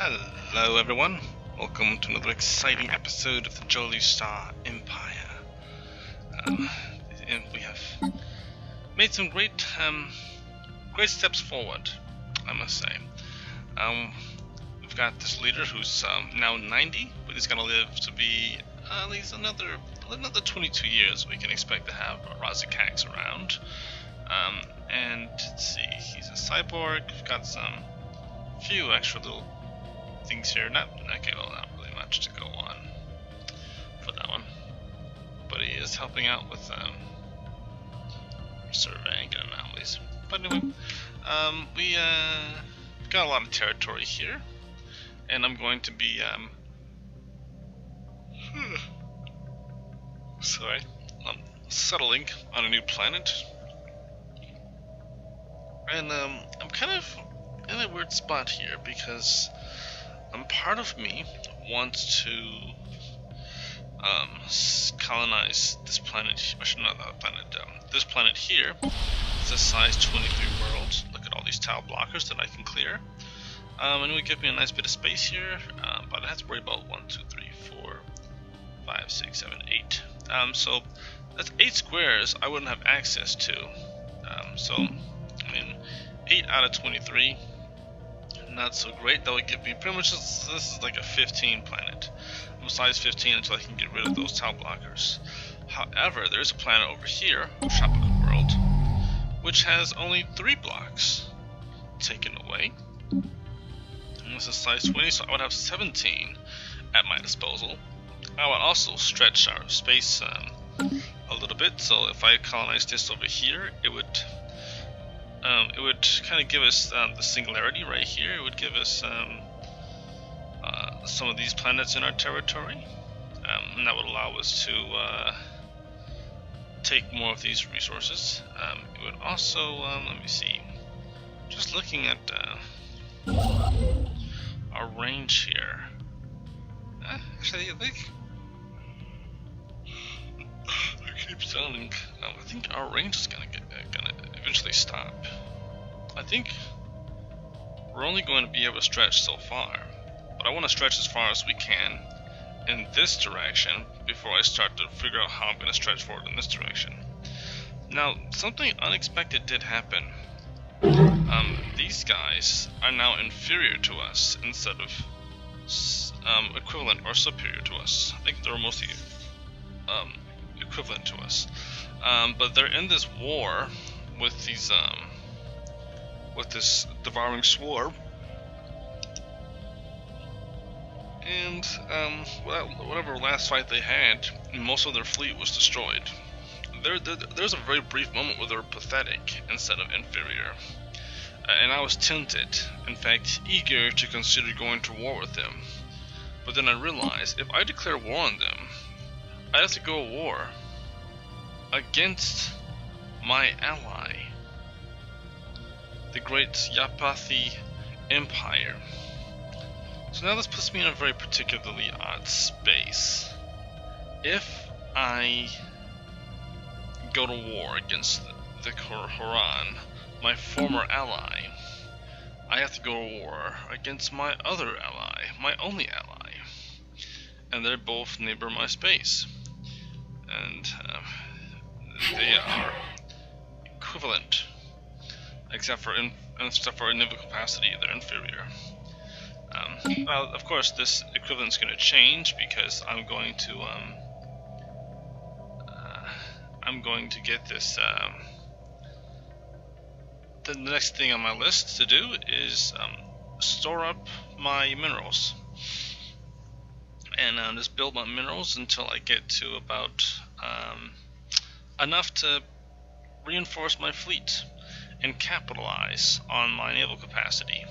Hello everyone, welcome to another exciting episode of the Joli Star Empire. And we have made some great steps forward, I must say. We've got this leader who's now 90, but he's gonna live to be at least another 22 years. We can expect to have Razikax around. And let's see, he's a cyborg. We've got some few extra little things here. Not really much to go on for that one. But he is helping out with surveying and anomalies. But anyway, we got a lot of territory here, and I'm going to be settling on a new planet. And I'm kind of in a weird spot here because part of me wants to colonize this planet. Actually, not that planet. This planet here is a size 23 world. Look at all these tile blockers that I can clear. And it would give me a nice bit of space here, but I have to worry about 1, 2, 3, 4, 5, 6, 7, 8. So that's 8 squares I wouldn't have access to. So I mean, 8 out of 23, not so great. That would give me pretty much, this is like a 15 planet. I'm size 15 until I can get rid of those tile blockers. However, there's a planet over here, Tropical World, which has only 3 blocks taken away. And this is size 20, so I would have 17 at my disposal. I would also stretch our space a little bit, so if I colonize this over here, it would kind of give us the singularity right here. It would give us some of these planets in our territory, and that would allow us to take more of these resources. It would also, let me see, just looking at our range here. Actually, I keep sounding. I think our range is gonna eventually stop. I think we're only going to be able to stretch so far, but I want to stretch as far as we can in this direction before I start to figure out how I'm going to stretch forward in this direction. Now, something unexpected did happen. These guys are now inferior to us instead of equivalent or superior to us. I think they're mostly equivalent to us, but they're in this war with these with this devouring swarm, and well, whatever last fight they had, most of their fleet was destroyed. There's a very brief moment where they're pathetic instead of inferior, and I was tempted, in fact eager to consider going to war with them. But then I realized if I declare war on them, I have to go to war against my ally, the great Yapathi Empire. So now this puts me in a very particularly odd space. If I go to war against the Horan, my former ally, I have to go to war against my other ally, my only ally, and they're both neighbor my space, and they are equivalent, except for in naval capacity, they're inferior. Well, of course, this equivalence is going to change because I'm going to get this. The next thing on my list to do is store up my minerals, and just build my minerals until I get to about enough to reinforce my fleet and capitalize on my naval capacity.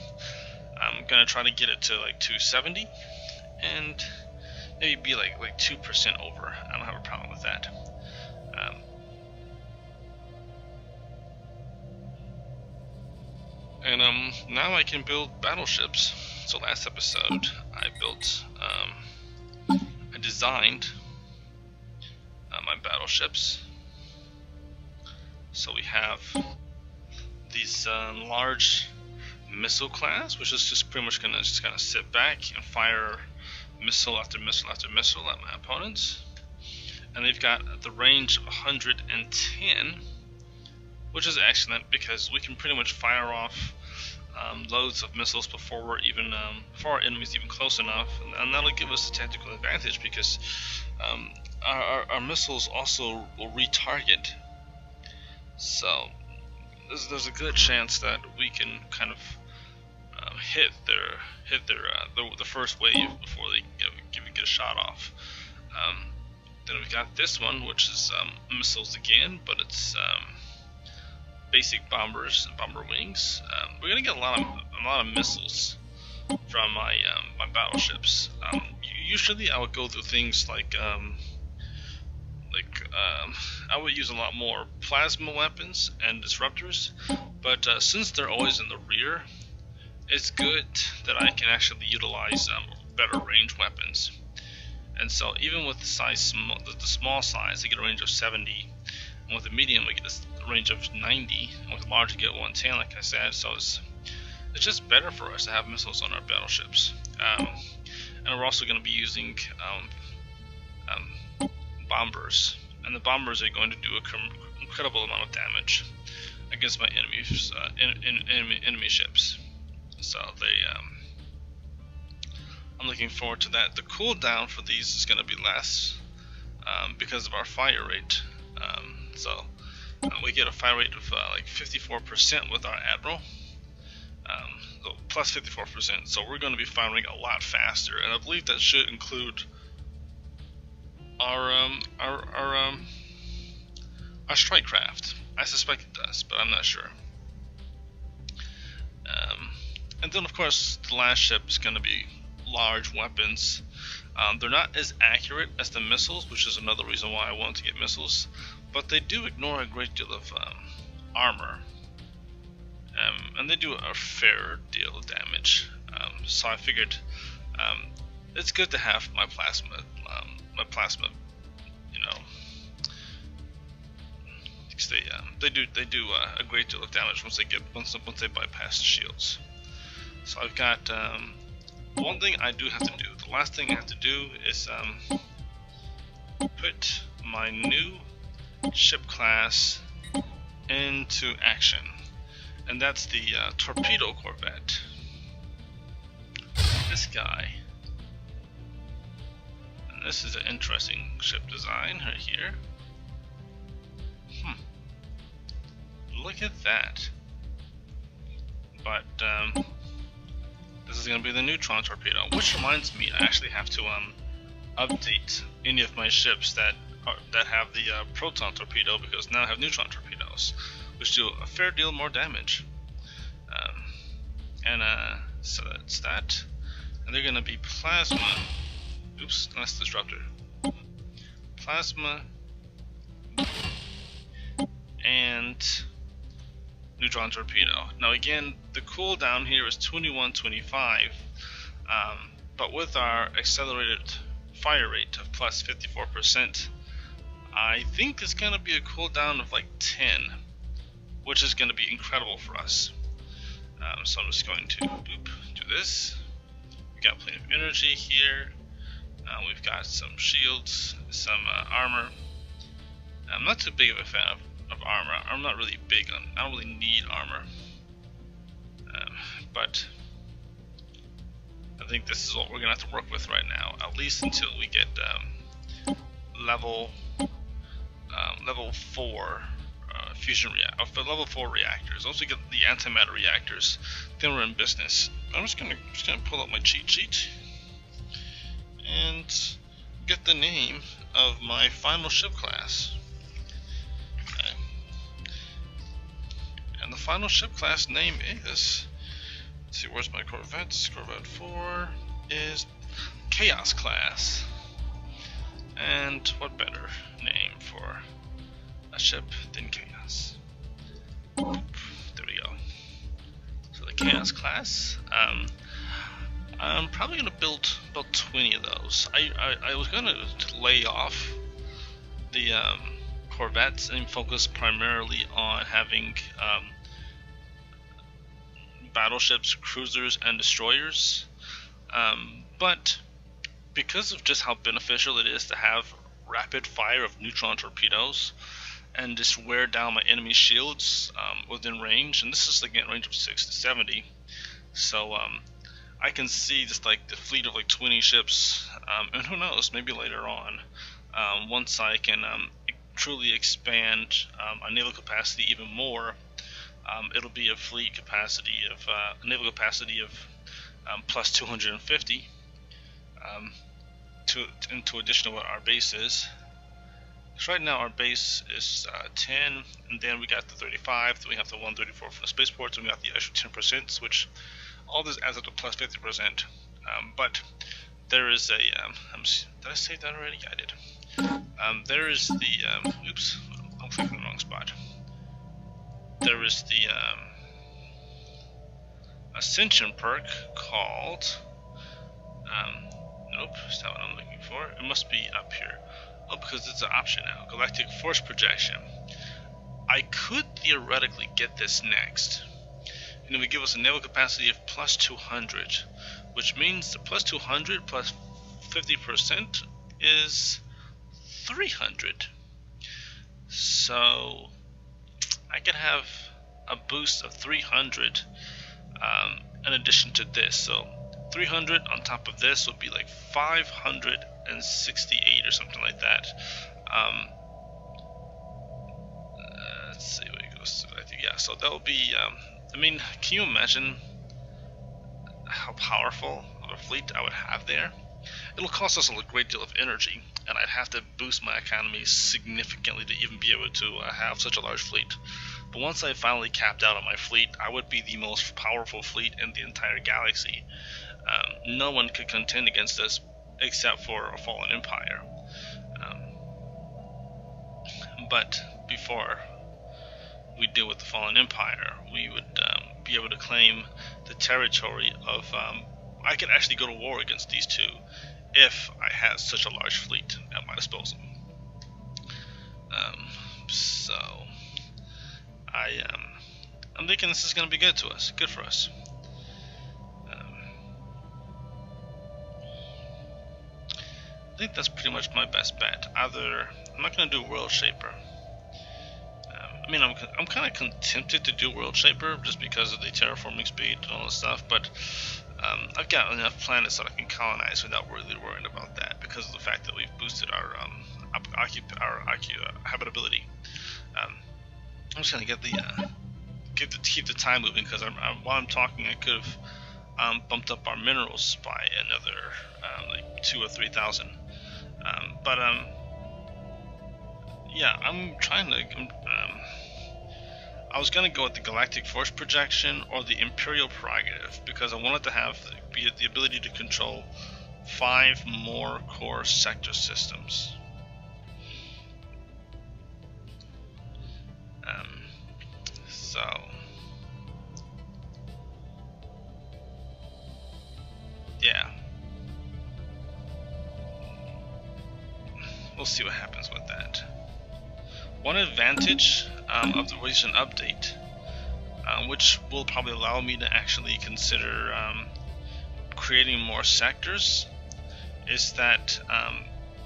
I'm gonna try to get it to like 270 and maybe be like 2% over. I don't have a problem with that. And now I can build battleships. So last episode I built I designed my battleships. So we have these large missile class, which is just pretty much gonna just kind of sit back and fire missile after missile after missile at my opponents. And they've got the range of 110, which is excellent because we can pretty much fire off loads of missiles before we're even before our enemy's even close enough, and that'll give us a tactical advantage because our missiles also will retarget. So there's a good chance that we can kind of hit the first wave before they get a shot off. Then we've got this one, which is missiles again, but it's basic bombers and bomber wings. We're gonna get a lot of missiles from my my battleships. Usually, I would go through things like I would use a lot more plasma weapons and disruptors, but since they're always in the rear, it's good that I can actually utilize better range weapons. And so even with the small size, I get a range of 70, and with the medium, we get a range of 90, and with the large, we get 110, like I said. So it's just better for us to have missiles on our battleships. And we're also going to be using bombers, and the bombers are going to do an incredible amount of damage against my enemy ships. So I'm looking forward to that. The cooldown for these is going to be less because of our fire rate. We get a fire rate of like 54% with our Admiral, so plus 54%. So we're going to be firing a lot faster, and I believe that should include our strike craft. I suspect it does, but I'm not sure. And then of course the last ship is going to be large weapons. They're not as accurate as the missiles, which is another reason why I wanted to get missiles, but they do ignore a great deal of armor, and they do a fair deal of damage. So I figured it's good to have my plasma, you know, because they do a great deal of damage once they bypass the shields. So I've got one thing I do have to do. The last thing I have to do is put my new ship class into action, and that's the torpedo corvette. This guy, and this is an interesting ship design right here. Look at that. But this is going to be the neutron torpedo, which reminds me, I actually have to update any of my ships that have the proton torpedo, because now I have neutron torpedoes, which do a fair deal more damage. So that's that. And they're going to be plasma. Oops, that's disruptor. Plasma and neutron torpedo. Now again, the cooldown here is 2125, but with our accelerated fire rate of plus 54%, I think it's going to be a cooldown of like 10, which is going to be incredible for us. So I'm just going to do this. We've got plenty of energy here. We've got some shields, some armor. I'm not too big of a fan of armor. I'm not really big on. I don't really need armor, but I think this is what we're gonna have to work with right now, at least until we get level 4 fusion level 4 reactors. Once we get the antimatter reactors, then we're in business. I'm just gonna pull up my cheat sheet and get the name of my final ship class. Okay. And the final ship class name is, let's see, where's my corvettes? Corvette 4 is Chaos class. And what better name for a ship than Chaos? There we go. So the Chaos class. I'm probably gonna build about 20 of those. I was gonna lay off the corvettes and focus primarily on having battleships, cruisers, and destroyers. But because of just how beneficial it is to have rapid fire of neutron torpedoes and just wear down my enemy shields within range, and this is again range of 6 to 70, so I can see just like the fleet of like 20 ships, and who knows, maybe later on, once I can truly expand our naval capacity even more, it'll be a fleet capacity of a naval capacity of plus 250 into addition to what our base is. So right now our base is 10, and then we got the 35, then we have the 134 for the spaceports, and we got the extra 10%, which all this adds up to plus 50%. But there is a did I say that already? Yeah, I did. There is the oops, I'm clicking the wrong spot. There is the Ascension perk called nope, that's not what I'm looking for. It must be up here. Oh, because it's an option now. Galactic Force Projection. I could theoretically get this next, and it would give us a naval capacity of plus 200, which means the plus 200 plus 50% is 300. So I could have a boost of 300 in addition to this. So 300 on top of this would be like 568 or something like that. Let's see what it goes to. I think, yeah, so that will be I mean, can you imagine how powerful of a fleet I would have there? It'll cost us a great deal of energy, and I'd have to boost my economy significantly to even be able to have such a large fleet. But once I finally capped out on my fleet, I would be the most powerful fleet in the entire galaxy. No one could contend against us except for a fallen empire. But before we deal with the fallen empire, we would be able to claim the territory of I could actually go to war against these two if I had such a large fleet at my disposal. So I'm thinking this is going to be good to us, good for us. I think that's pretty much my best bet. Either I'm not going to do World Shaper. I mean, I'm kind of tempted to do World Shaper just because of the terraforming speed and all this stuff, but I've got enough planets that I can colonize without really worrying about that because of the fact that we've boosted our habitability. I'm just gonna get keep the time moving because while I'm talking, I could have bumped up our minerals by another like 2,000 or 3,000. But yeah, I'm trying to. I was gonna go with the Galactic Force Projection or the Imperial Prerogative because I wanted to have the ability to control 5 more core sector systems. So yeah, we'll see what happens with that. One advantage of the recent update, which will probably allow me to actually consider creating more sectors, is that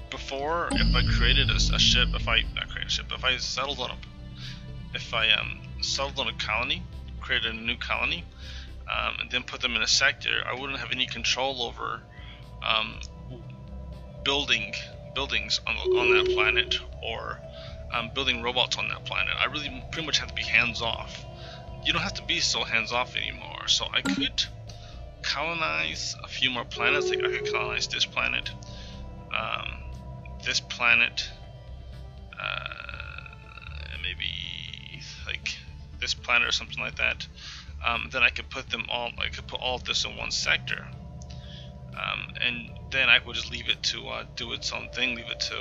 before, if I created a ship, if I settled on a colony, created a new colony, and then put them in a sector, I wouldn't have any control over buildings on that planet or building robots on that planet. I really pretty much have to be hands-off. You don't have to be so hands-off anymore. So I could colonize a few more planets. Like I could colonize this planet, and maybe like this planet or something like that. Then I could put them all. I could put all of this in one sector, and then I would just leave it to do its own thing. Leave it to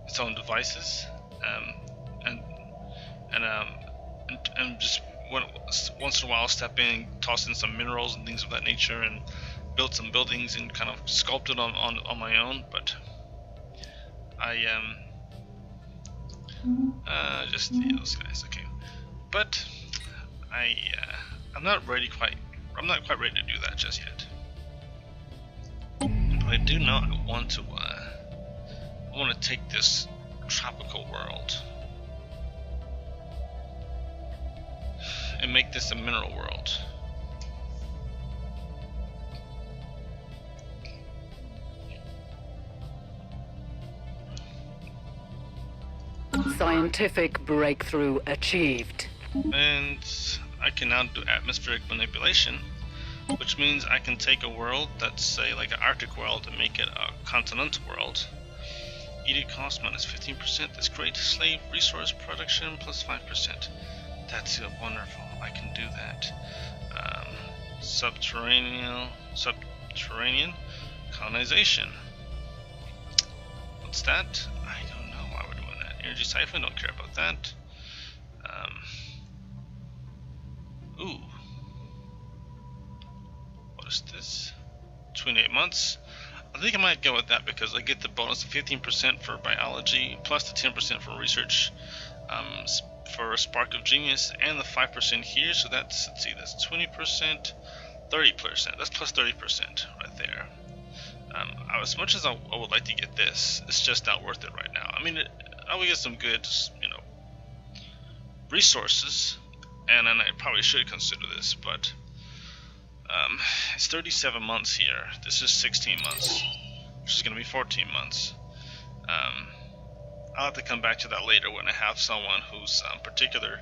its own devices, and just once in a while step in, toss in some minerals and things of that nature, and build some buildings and kind of sculpt it on my own. But I just those guys, okay. But I'm not quite ready to do that just yet. But I do know I want to take this tropical world and make this a mineral world. Scientific breakthrough achieved. And I can now do atmospheric manipulation, which means I can take a world that's, say, like an Arctic world and make it a continental world. Edit cost minus 15%. That's great. Slave resource production plus 5%. That's wonderful. I can do that. Subterranean colonization. What's that? I don't know why we're doing that. Energy siphon. Don't care about that. Ooh. What is this? 28 months. I think I might go with that because I get the bonus of 15% for biology, plus the 10% for research, for a spark of genius, and the 5% here. So that's, let's see, that's 20%, 30%. That's plus 30% right there. As much as I would like to get this, it's just not worth it right now. I mean, I would get some good, resources, and then I probably should consider this, but it's 37 months here. This is 16 months, which is going to be 14 months. I'll have to come back to that later when I have someone whose particular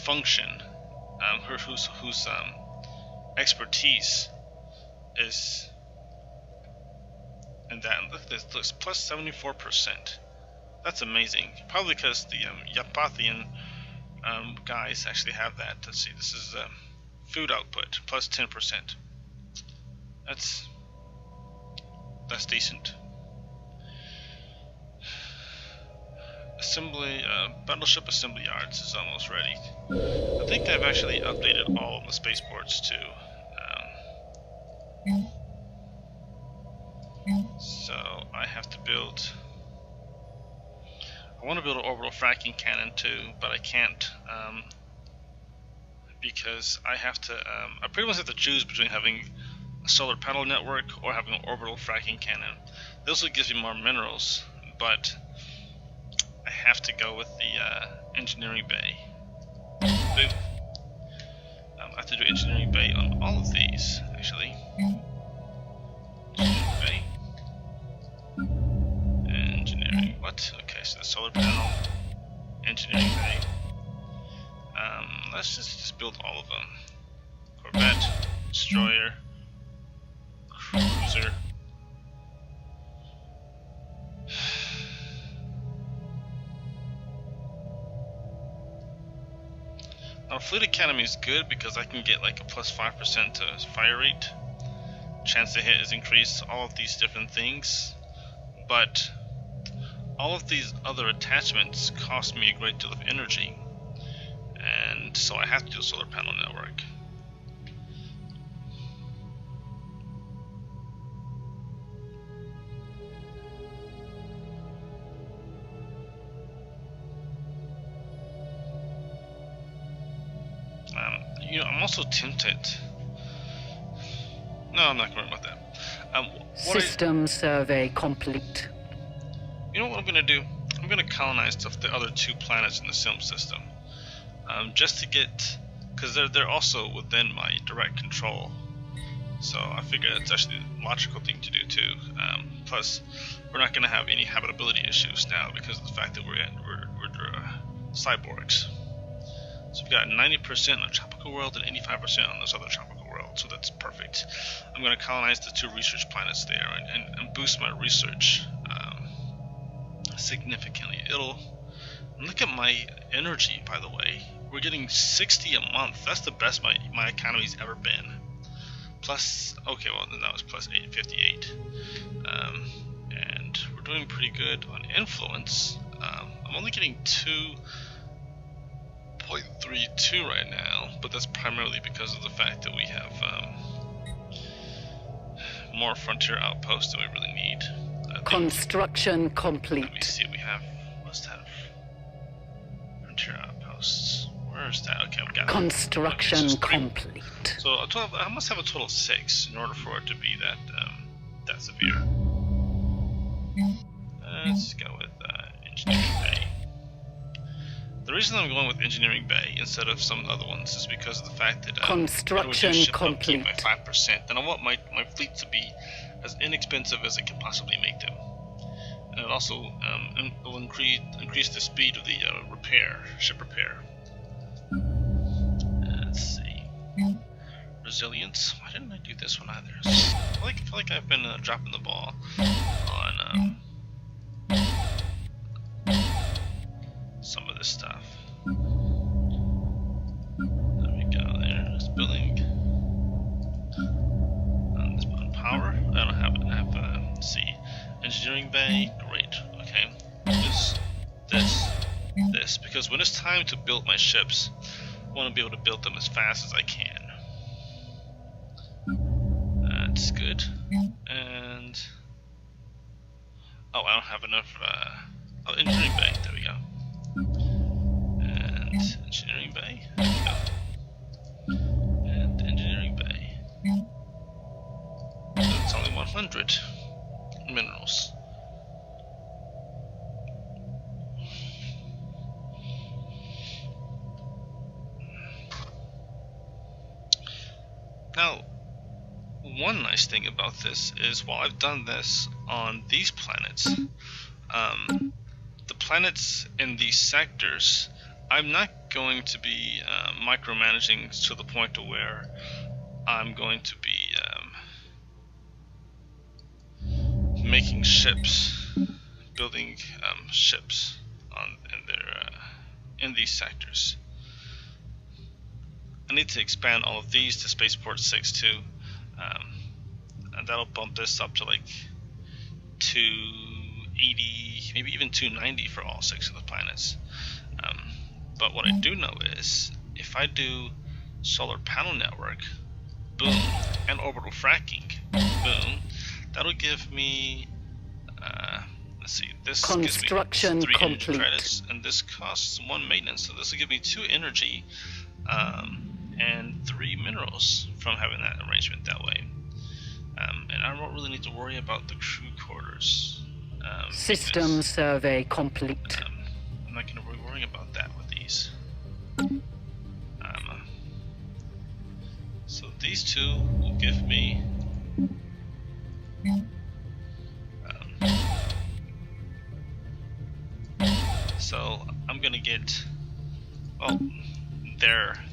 function, whose expertise is in that. Look at this, looks plus 74%. That's amazing. Probably because the Yapathian guys actually have that. Let's see, this is food output plus 10%. That's decent. Assembly, Battleship assembly yards is almost ready. I think I've actually updated all of the spaceports too. So I have to build. I want to build an orbital fracking cannon too, but I can't because I have to. I pretty much have to choose between having a solar panel network or having an orbital fracking cannon. This gives me more minerals, but I have to go with the engineering bay. Boom. I have to do engineering bay on all of these, actually. Engineering bay. Engineering. What? Okay, so the solar panel. Engineering bay. Let's just build all of them. Corvette, destroyer, cruiser. Now, Fleet Academy is good because I can get like a plus 5% to fire rate. Chance to hit is increased, all of these different things. But all of these other attachments cost me a great deal of energy. And so I have to do a solar panel network. I'm also tempted. No, I'm not going to worry about that. System survey complete. You know what I'm going to do? I'm going to colonize the other two planets in the sim system. Just to get, because they're also within my direct control. So I figure it's actually a logical thing to do too. Plus, we're not going to have any habitability issues now because of the fact that we're cyborgs. So we've got 90% on a tropical world and 85% on this other tropical world, so that's perfect. I'm going to colonize the two research planets there and boost my research significantly. Look at my energy, by the way. We're getting 60 a month. That's the best my economy's ever been. Plus, okay, well then that was plus 858. And we're doing pretty good on influence. I'm only getting 2.32 right now, but that's primarily because of the fact that we have more frontier outposts than we really need. Construction complete. Let me see, we must have frontier outposts. Where Where's that? Okay, we got it. Construction Okay, so complete. So I must have a total of 6 in order for it to be that severe. Let's go with engineering bay. The reason I'm going with engineering bay instead of some other ones is because of the fact that Construction complete. By 5%, and I want my fleet to be as inexpensive as it can possibly make them. And it also will increase the speed of the ship repair. Let's see. Resilience. Why didn't I do this one either? I feel like I've been dropping the ball on some of this stuff. There we go. There's building. This on power. I don't have it. I have let's see. Engineering bay. Great. Okay. This. Because when it's time to build my ships, I want to be able to build them as fast as I can. That's good. And I don't have enough. Engineering bay. There we go. And engineering bay. There we go. And engineering bay. That's only 100 minerals. Now, one nice thing about this is while I've done this on these planets, the planets in these sectors, I'm not going to be micromanaging to the point to where I'm going to be making ships, building ships in these sectors. I need to expand all of these to Spaceport 6 too, and that'll bump this up to like 280, maybe even 290 for all 6 of the planets. But what I do know is, if I do solar panel network, boom, and orbital fracking, boom, that'll give me, let's see, this Construction gives me 3 energy complete. credits, and this costs 1 maintenance, so this will give me 2 energy, and 3 minerals from having that arrangement that way. And I don't really need to worry about the crew quarters. System because, survey complete. I'm not going to be worrying about that with these. So these 2 will give me so I'm going to get, well,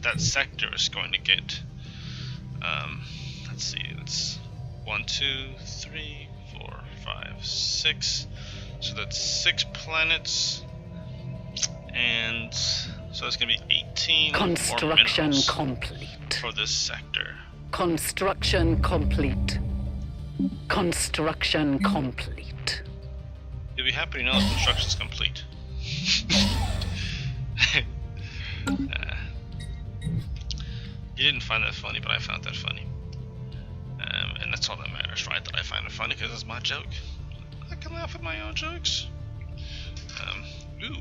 that sector is going to get, let's see, it's 1, 2, 3, 4, 5, 6, so that's 6 planets, and so it's going to be 18 Construction more minerals complete. for this sector. Construction complete. Construction complete. You'll be happy to know the construction's complete. You didn't find that funny, but I found that funny. And that's all that matters, right? That I find it funny because it's my joke. I can laugh at my own jokes.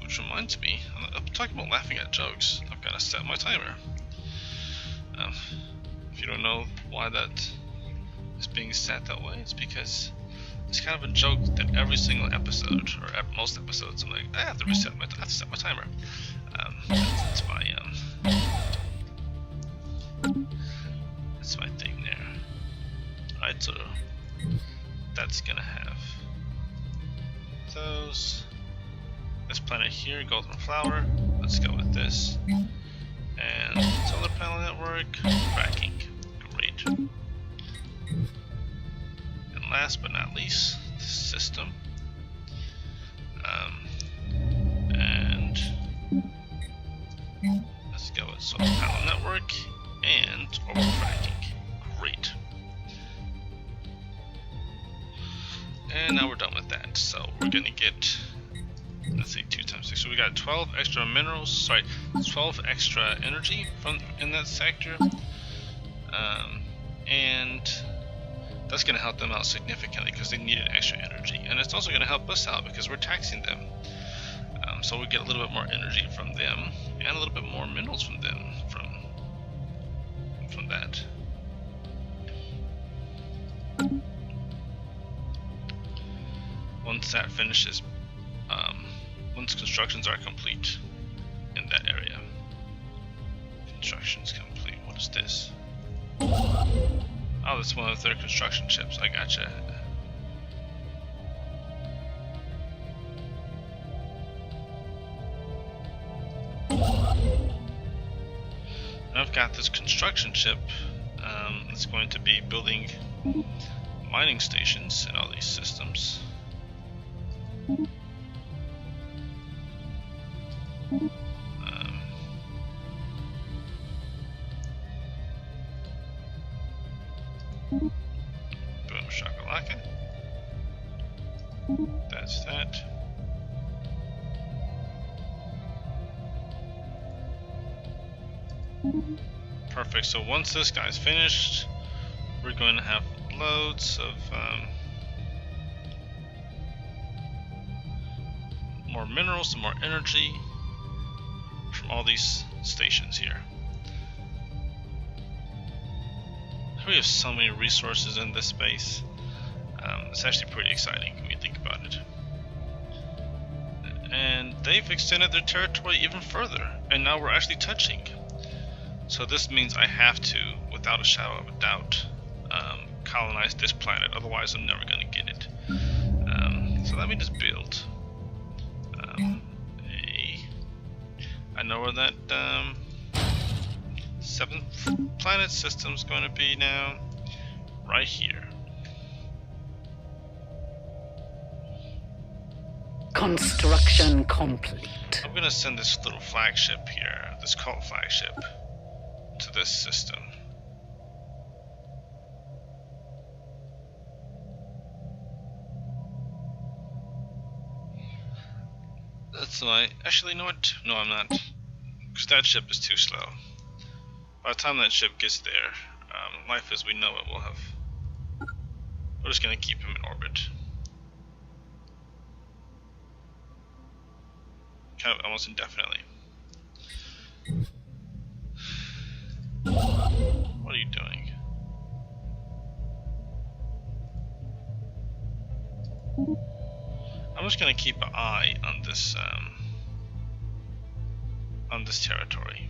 Which reminds me, I'm talking about laughing at jokes. I've got to set my timer. If you don't know why that is being set that way, it's because it's kind of a joke that every single episode, or most episodes, I'm like, I have to set my timer. That's my thing there. Alright, so that's gonna have those. This planet here, golden flower. Let's go with this. And solar panel network, tracking. Great. And last but not least, the system. And let's go with solar panel network and orbital tracking. Great. And now we're done with that. So we're gonna get, let's say 2 times 6. So we got 12 extra minerals. Sorry, 12 extra energy in that sector, and that's going to help them out significantly because they needed extra energy, and it's also going to help us out because we're taxing them. So we get a little bit more energy from them, and a little bit more minerals from them, from that. Once that finishes, once constructions are complete in that area. Construction's complete. What is this? Oh, that's one of their construction ships. I gotcha. I've got this construction ship that's going to be building mining stations in all these systems. Boom shakalaka. That's that. Perfect. So once this guy's finished, we're going to have loads of more minerals and more energy from all these stations here. We have so many resources in this space. It's actually pretty exciting when you think about it. And they've extended their territory even further, and now we're actually touching. So this means I have to, without a shadow of a doubt, colonize this planet, otherwise I'm never going to get it. So let me just build I know where that 7th planet system is going to be now, right here. Construction complete. I'm going to send this little flagship here, this cult flagship, to this system. That's my... Actually, you know what? No, I'm not. Because that ship is too slow. By the time that ship gets there, life as we know it will have... We're just going to keep him in orbit. Kind of almost indefinitely. What are you doing? I'm just gonna keep an eye on this territory.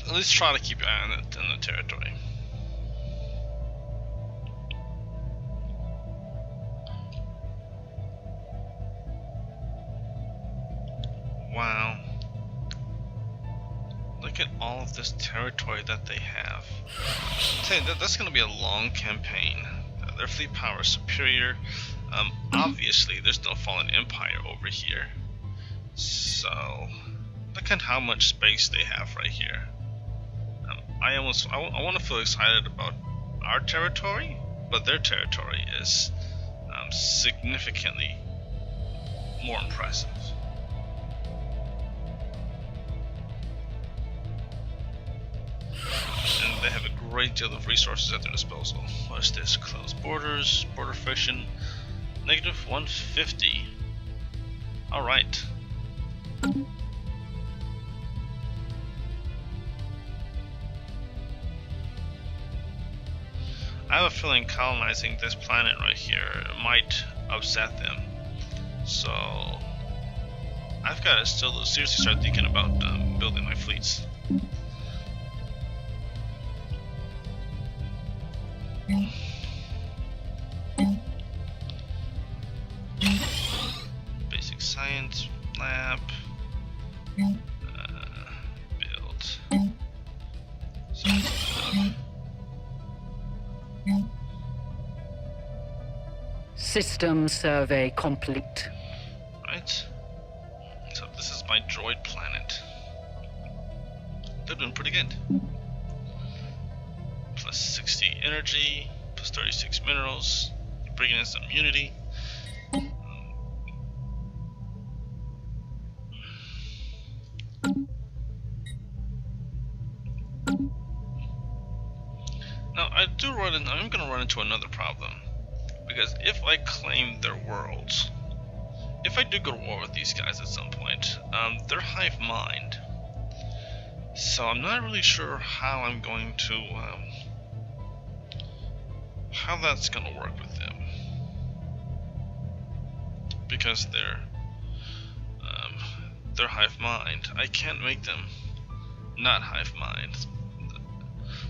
At least try to keep an eye on it in the territory. Wow. Look at all of this territory that they have. That's going to be a long campaign. Their fleet power is superior. Obviously, there's no fallen empire over here. So, look at how much space they have right here. I want to feel excited about our territory, but their territory is significantly more impressive. And they have a great deal of resources at their disposal. What's this? Closed borders, border friction, negative 150. Alright. I have a feeling colonizing this planet right here might upset them. So I've got to still seriously start thinking about building my fleets. Basic science lab. Build. Science lab. System survey complete. Right. So this is my droid planet. They're doing pretty good. Plus 60 energy, plus 36 minerals, bringing in some immunity. Now I'm gonna run into another problem, because if I claim their worlds, if I do go to war with these guys at some point, they're hive mind. So I'm not really sure how I'm going to, how that's gonna work with them, because they're hive mind. I can't make them not hive mind.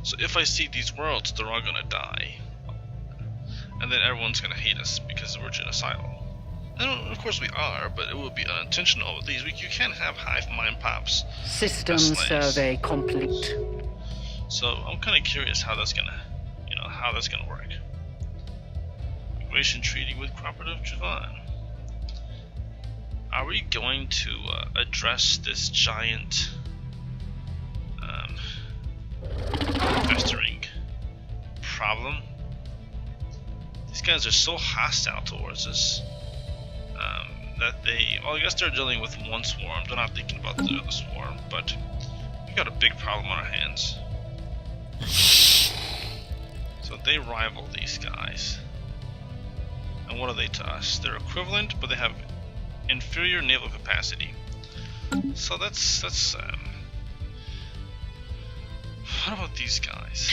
So if I see these worlds, they're all gonna die, and then everyone's gonna hate us because we're genocidal. And of course we are, but it would be unintentional with these. You can't have hive mind pops. System survey complete. So I'm kind of curious how that's gonna, how that's gonna work. Migration treaty with Cooperative Javan. Are we going to address this giant festering problem? These guys are so hostile towards us that I guess they're dealing with one swarm. They're not thinking about the other swarm, but we got a big problem on our hands. So they rival these guys. And what are they to us? They're equivalent, but they have inferior naval capacity. So that's what about these guys?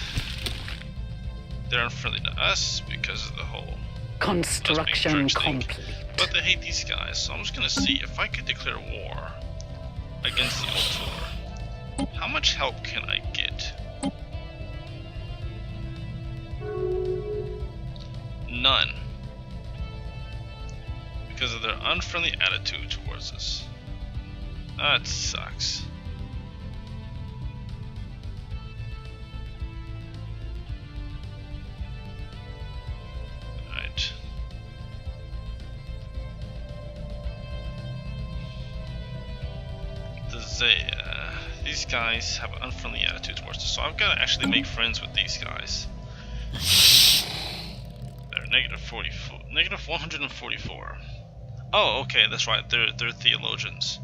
They're unfriendly to us because of the whole construction complete. But they hate these guys, so I'm just gonna see if I could declare war against the Ultor. How much help can I get? None. Because of their unfriendly attitude towards us. That sucks. Alright. These guys have an unfriendly attitude towards us, so I've got to actually make friends with these guys. They're negative 144. Oh, okay, that's right. They're theologians.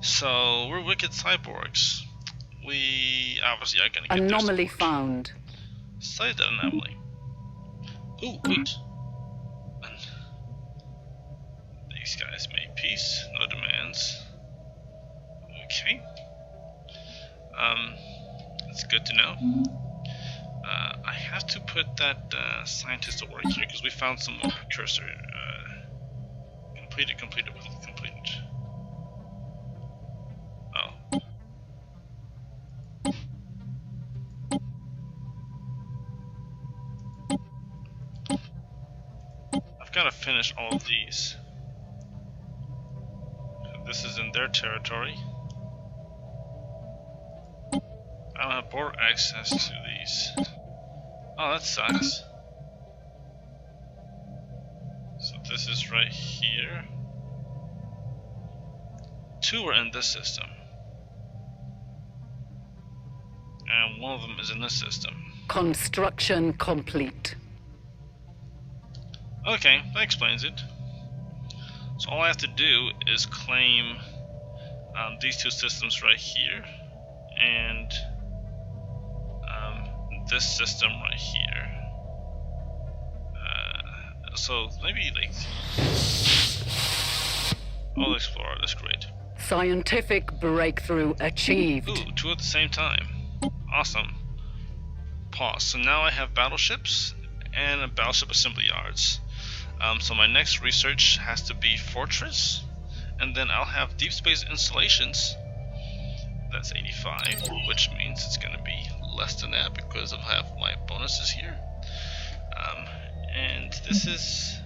So we're wicked cyborgs. We obviously are gonna get anomaly found. Cite that anomaly. Ooh, wait. These guys made peace, no demands. Okay. That's good to know. I have to put that scientist to work here because we found some more precursor. Completed. Oh. I've got to finish all of these. This is in their territory. I don't have border access to these. Oh, that sucks. So this is right here. 2 are in this system. And one of them is in this system. Construction complete. Okay, that explains it. So all I have to do is claim these 2 systems right here. And this system right here. So maybe like I'll explore. That's great. Scientific breakthrough achieved. Ooh, 2 at the same time. Awesome. Pause. So now I have battleships and a battleship assembly yards. So my next research has to be fortress, and then I'll have deep space installations. That's 85, which means it's going to be less than that because I'll have my bonuses here. And this is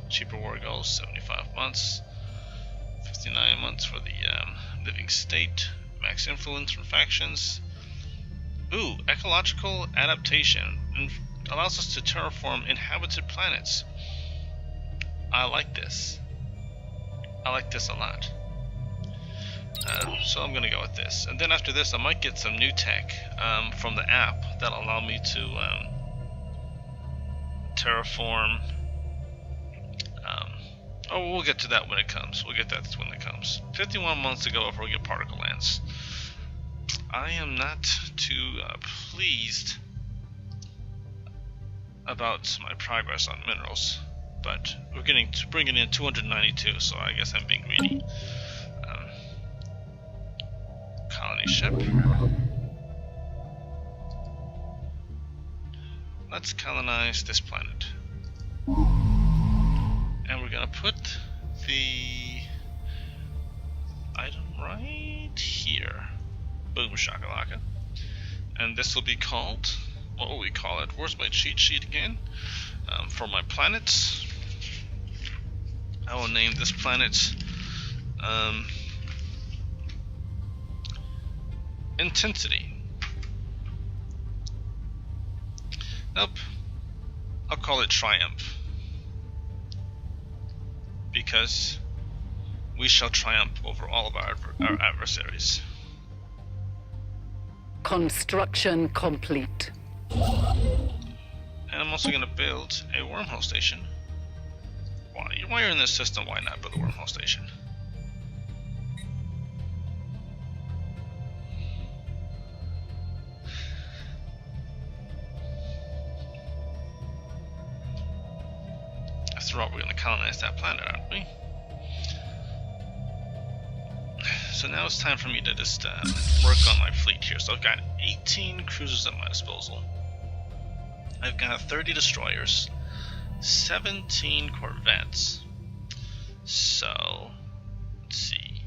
cheaper war goals, 75 months, 59 months for the living state, max influence from factions. Ooh, ecological adaptation allows us to terraform inhabited planets. I like this. I like this a lot. So I'm gonna go with this, and then after this I might get some new tech from the app that'll allow me to terraform. Oh, we'll get to that when it comes. 51 months to go before we get particle lands. I am not too pleased about my progress on minerals, but we're bringing in 292, so I guess I'm being greedy. Colony ship. Let's colonize this planet. And we're gonna put the item right here. Boom shakalaka. And this will be called, what will we call it? Where's my cheat sheet again? For my planets, I will name this planet Intensity. Nope. I'll call it Triumph. Because we shall triumph over all of our adversaries. Construction complete. And I'm also going to build a wormhole station. While you're in this system, why not build a wormhole station? After all, we're going to colonize that planet, aren't we? So now it's time for me to just work on my fleet here. So I've got 18 cruisers at my disposal. I've got 30 destroyers, 17 corvettes. So, let's see.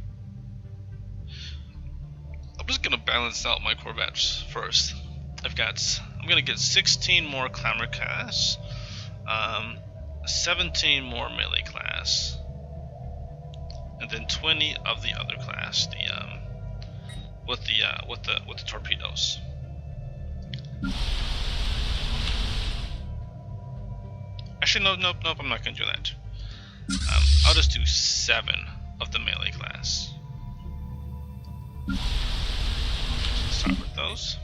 I'm just going to balance out my corvettes first. I'm going to get 16 more clamor class, 17 more melee class, and then 20 of the other class, with the torpedoes. Actually, nope, I'm not gonna do that. I'll just do 7 of the melee class. Start with those.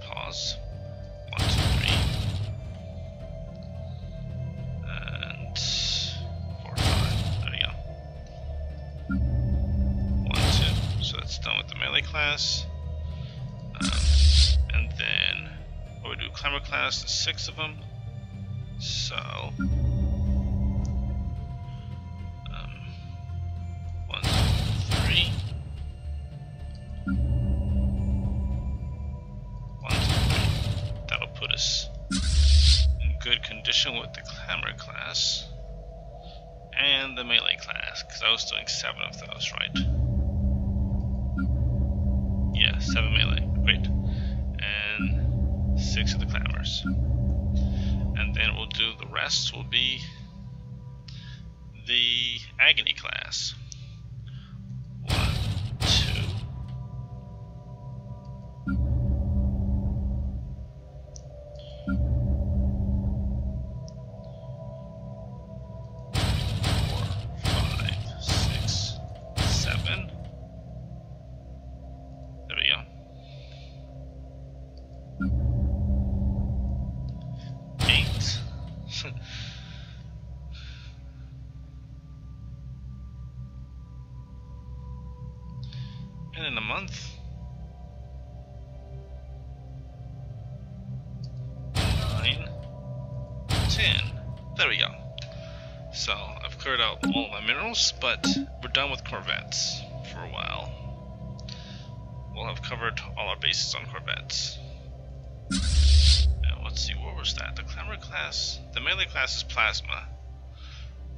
Pause. 1, 2, 3. And 4, 5. There we go. 1, 2. So that's done with the melee class. And then we do clamor class, there's 6 of them. So 1, 2, 3. 1, 2, 3. That'll put us in good condition with the clamor class and the melee class, because I was doing 7 of those, right? Yeah, 7 melee, great. And 6 of the clamors. And then we'll do the rest will be the agony class. 1, 2. 4, 5, 6, 7. There we go. 8. And in a month, 9, 10. There we go. So I've cleared out all of my minerals, but we're done with corvettes for a while. We'll have covered all our bases on corvettes. Now let's see, what was that? The clamor class? The melee class is plasma.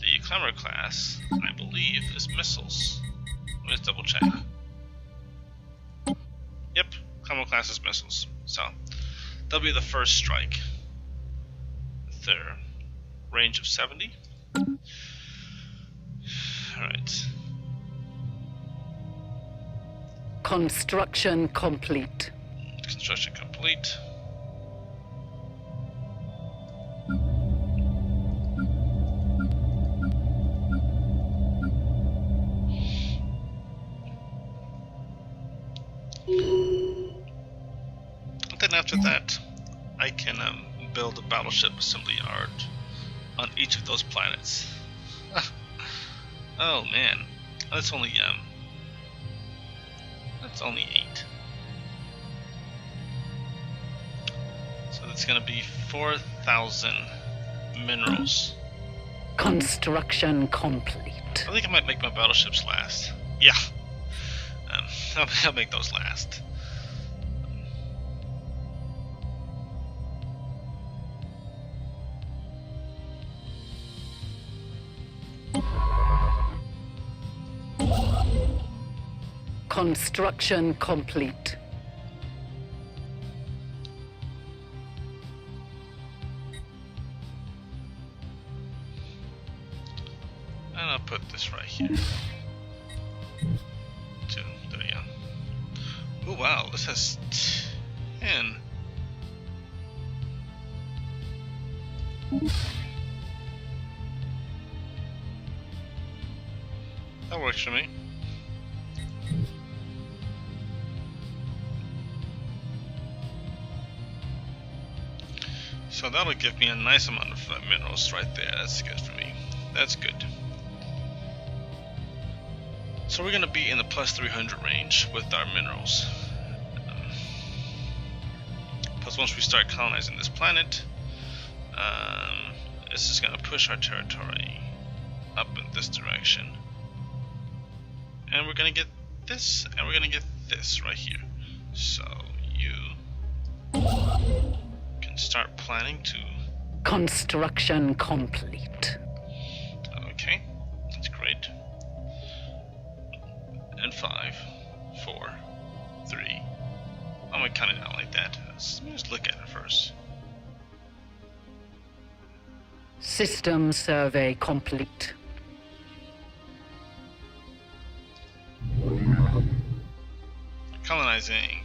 The clamor class, I believe, is missiles. Let me just double check. Yep, clamor class is missiles. So that'll be the first strike. Their range of 70. Alright. Construction complete. Construction complete. And then after that, I can build a battleship assembly yard on each of those planets. Oh man, that's only It's only 8. So that's gonna be 4,000 minerals. Construction complete. I think I might make my battleships last. Yeah. I'll make those last. Construction complete. And I'll put this right here. 2, there we go. Oh wow, this has 10. That works for me. So that'll give me a nice amount of minerals right there. That's good for me. That's good. So we're going to be in the plus 300 range with our minerals. Plus once we start colonizing this planet, this is going to push our territory up in this direction. And we're going to get this, and we're going to get this right here. So you can start planning to... Construction complete. Okay, that's great. And 5, 4, 3. I'm gonna count it out like that. Let me just look at it first. System survey complete. Colonizing.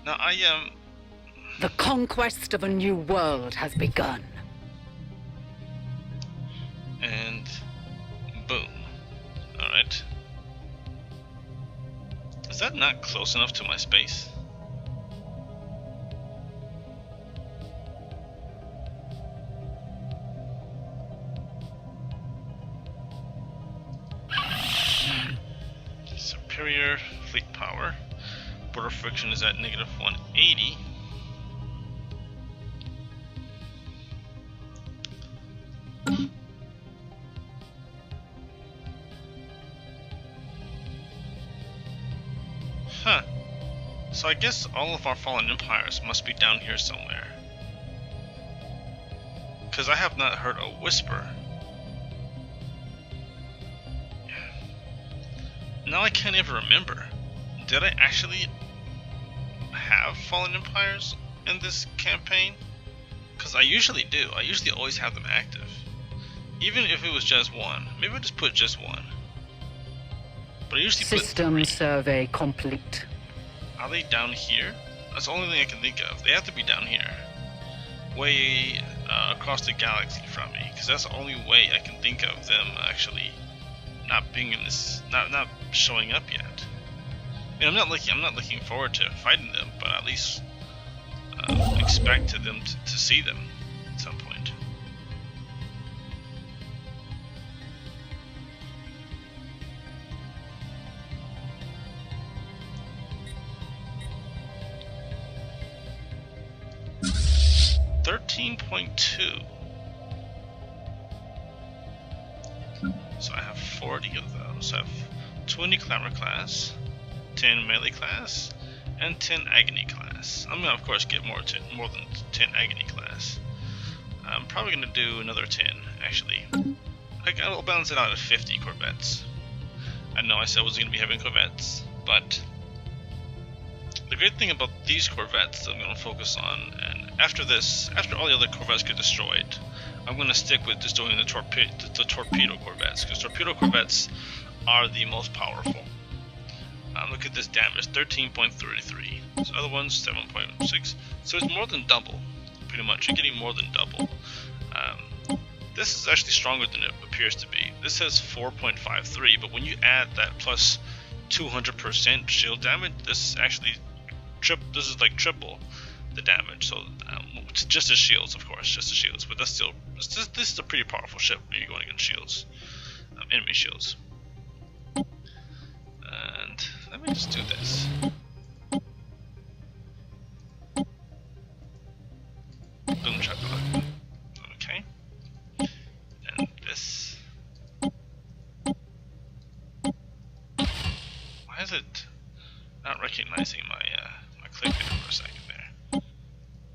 Now I am. The conquest of a new world has begun. And boom. Alright. Is that not close enough to my space? Superior fleet power. Border friction is at negative 180. Huh. So I guess all of our fallen empires must be down here somewhere. Because I have not heard a whisper. Now I can't even remember. Did I actually have fallen empires in this campaign? Because I usually do. I usually always have them active. Even if it was just one. Maybe I'll just put just one. But I usually System put 3. survey complete. Are they down here? That's the only thing I can think of. They have to be down here. Way across the galaxy from me. Because that's the only way I can think of them actually not being in this, not showing up yet. I mean, I'm not looking forward to fighting them, but at least expect them to see them at some point. .2. So I have 40 of those. I have 20 Clamor class, 10 Melee class, and 10 Agony class. I'm gonna of course get more than 10 Agony class. I'm probably gonna do another 10 actually. I'll balance it out at 50 Corvettes. I know I said I wasn't gonna be having Corvettes, but the great thing about these Corvettes that I'm gonna focus on, and after all the other Corvettes get destroyed, I'm going to stick with destroying the torpedo Corvettes, because torpedo Corvettes are the most powerful. Look at this damage, 13.33. Those other ones, 7.6. So it's more than double, pretty much. You're getting more than double. This is actually stronger than it appears to be. This says 4.53, but when you add that plus 200% shield damage, this is actually this is like triple the damage. So just as shields, of course, just as shields, but that's still this is a pretty powerful ship when you're going against shields, enemy shields. And let me just do this. Boom chocolate. Okay. And this. Why is it not recognizing my my click there for a second there?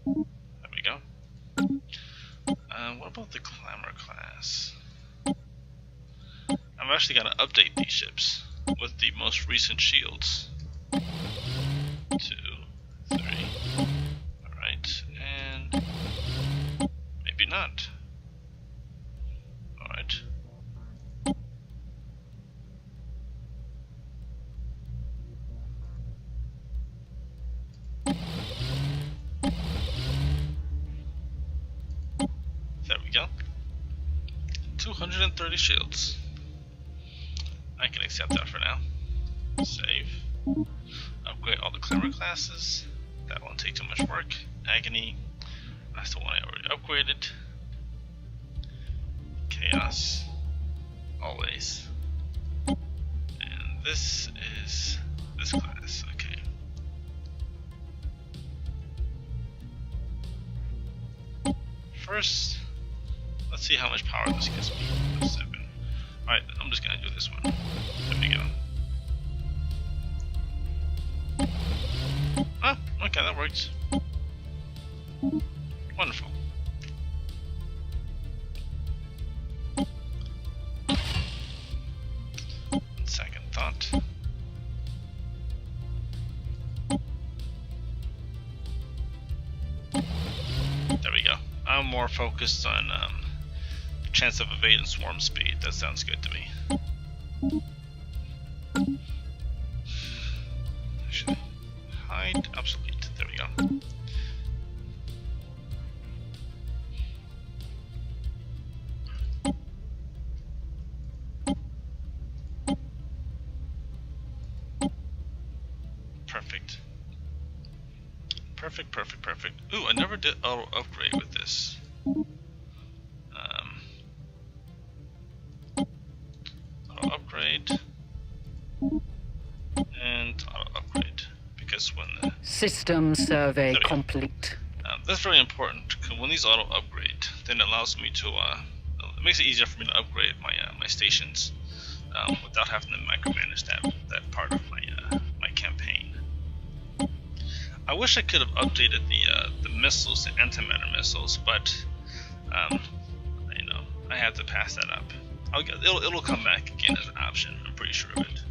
There we go. What about the Clamor class? I'm actually gonna update these ships with the most recent shields. 2, 3. Alright, and maybe not. Alright. There we go. 230 shields. I can accept that for now. Save. Upgrade all the Clamor classes. That won't take too much work. Agony. That's the one I already upgraded. Chaos. Always. And this is this class. Okay. First, let's see how much power this gives me. 7. Alright, I'm just gonna do this one. There we go. Ah, okay, that works. Wonderful. Second thought. There we go. I'm more focused on chance of evade and swarm speed. That sounds good to me. Actually, hide obsolete. There we go. Perfect. Perfect, perfect, perfect. Ooh, I never did auto upgrade with this. Auto upgrade and auto upgrade, because when the System survey complete. that's very important, because when these auto upgrade, then it allows me to it makes it easier for me to upgrade my my stations without having to micromanage that part of my campaign. I wish I could have updated the missiles, the antimatter missiles, but you know, I had to pass that up. It'll come back again as an option. I'm pretty sure of it.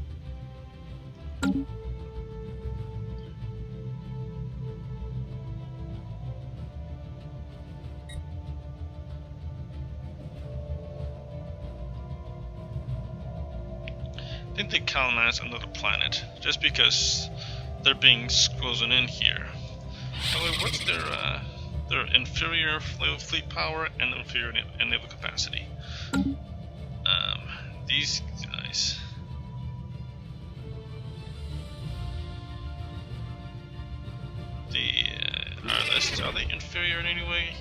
I think they colonize another planet just because they're being squozen in here. However, what's their inferior fleet power and inferior naval capacity? These guys. Are they inferior in any way?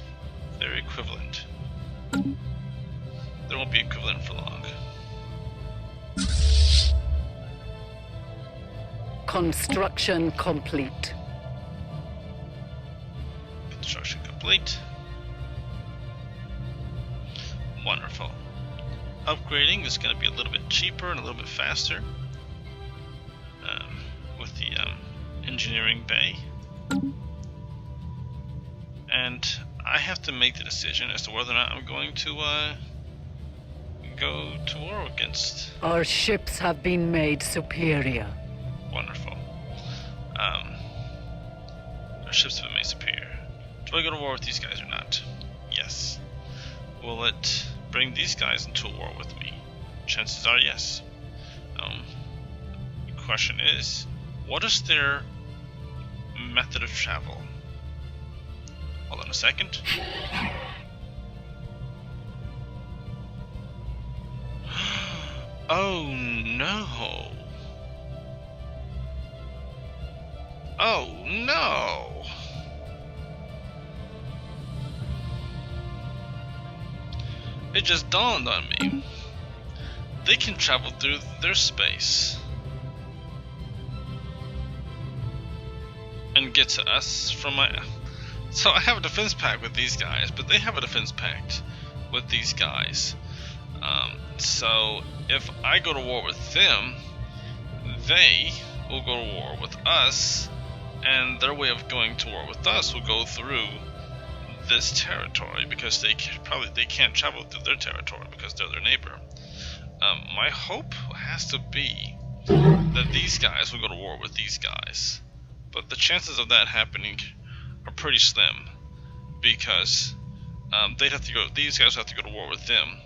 They're equivalent. They won't be equivalent for long. Construction complete. Construction complete. Wonderful. Upgrading is going to be a little bit cheaper and a little bit faster with the engineering bay. And I have to make the decision as to whether or not I'm going to go to war against. Our ships have been made superior. Wonderful. Our ships have been made superior. Do I go to war with these guys or not? Yes. Will it bring these guys into a war with me? Chances are yes. The question is, what is their method of travel? Hold on a second. Oh no! Oh no! It just dawned on me. They can travel through their space. and get to us from my... So I have a defense pact with these guys, but they have a defense pact with these guys. So if I go to war with them, they will go to war with us, and their way of going to war with us will go through this territory, because they can't travel through their territory because they're their neighbor. My hope has to be that these guys will go to war with these guys, but the chances of that happening are pretty slim, because these guys have to go to war with them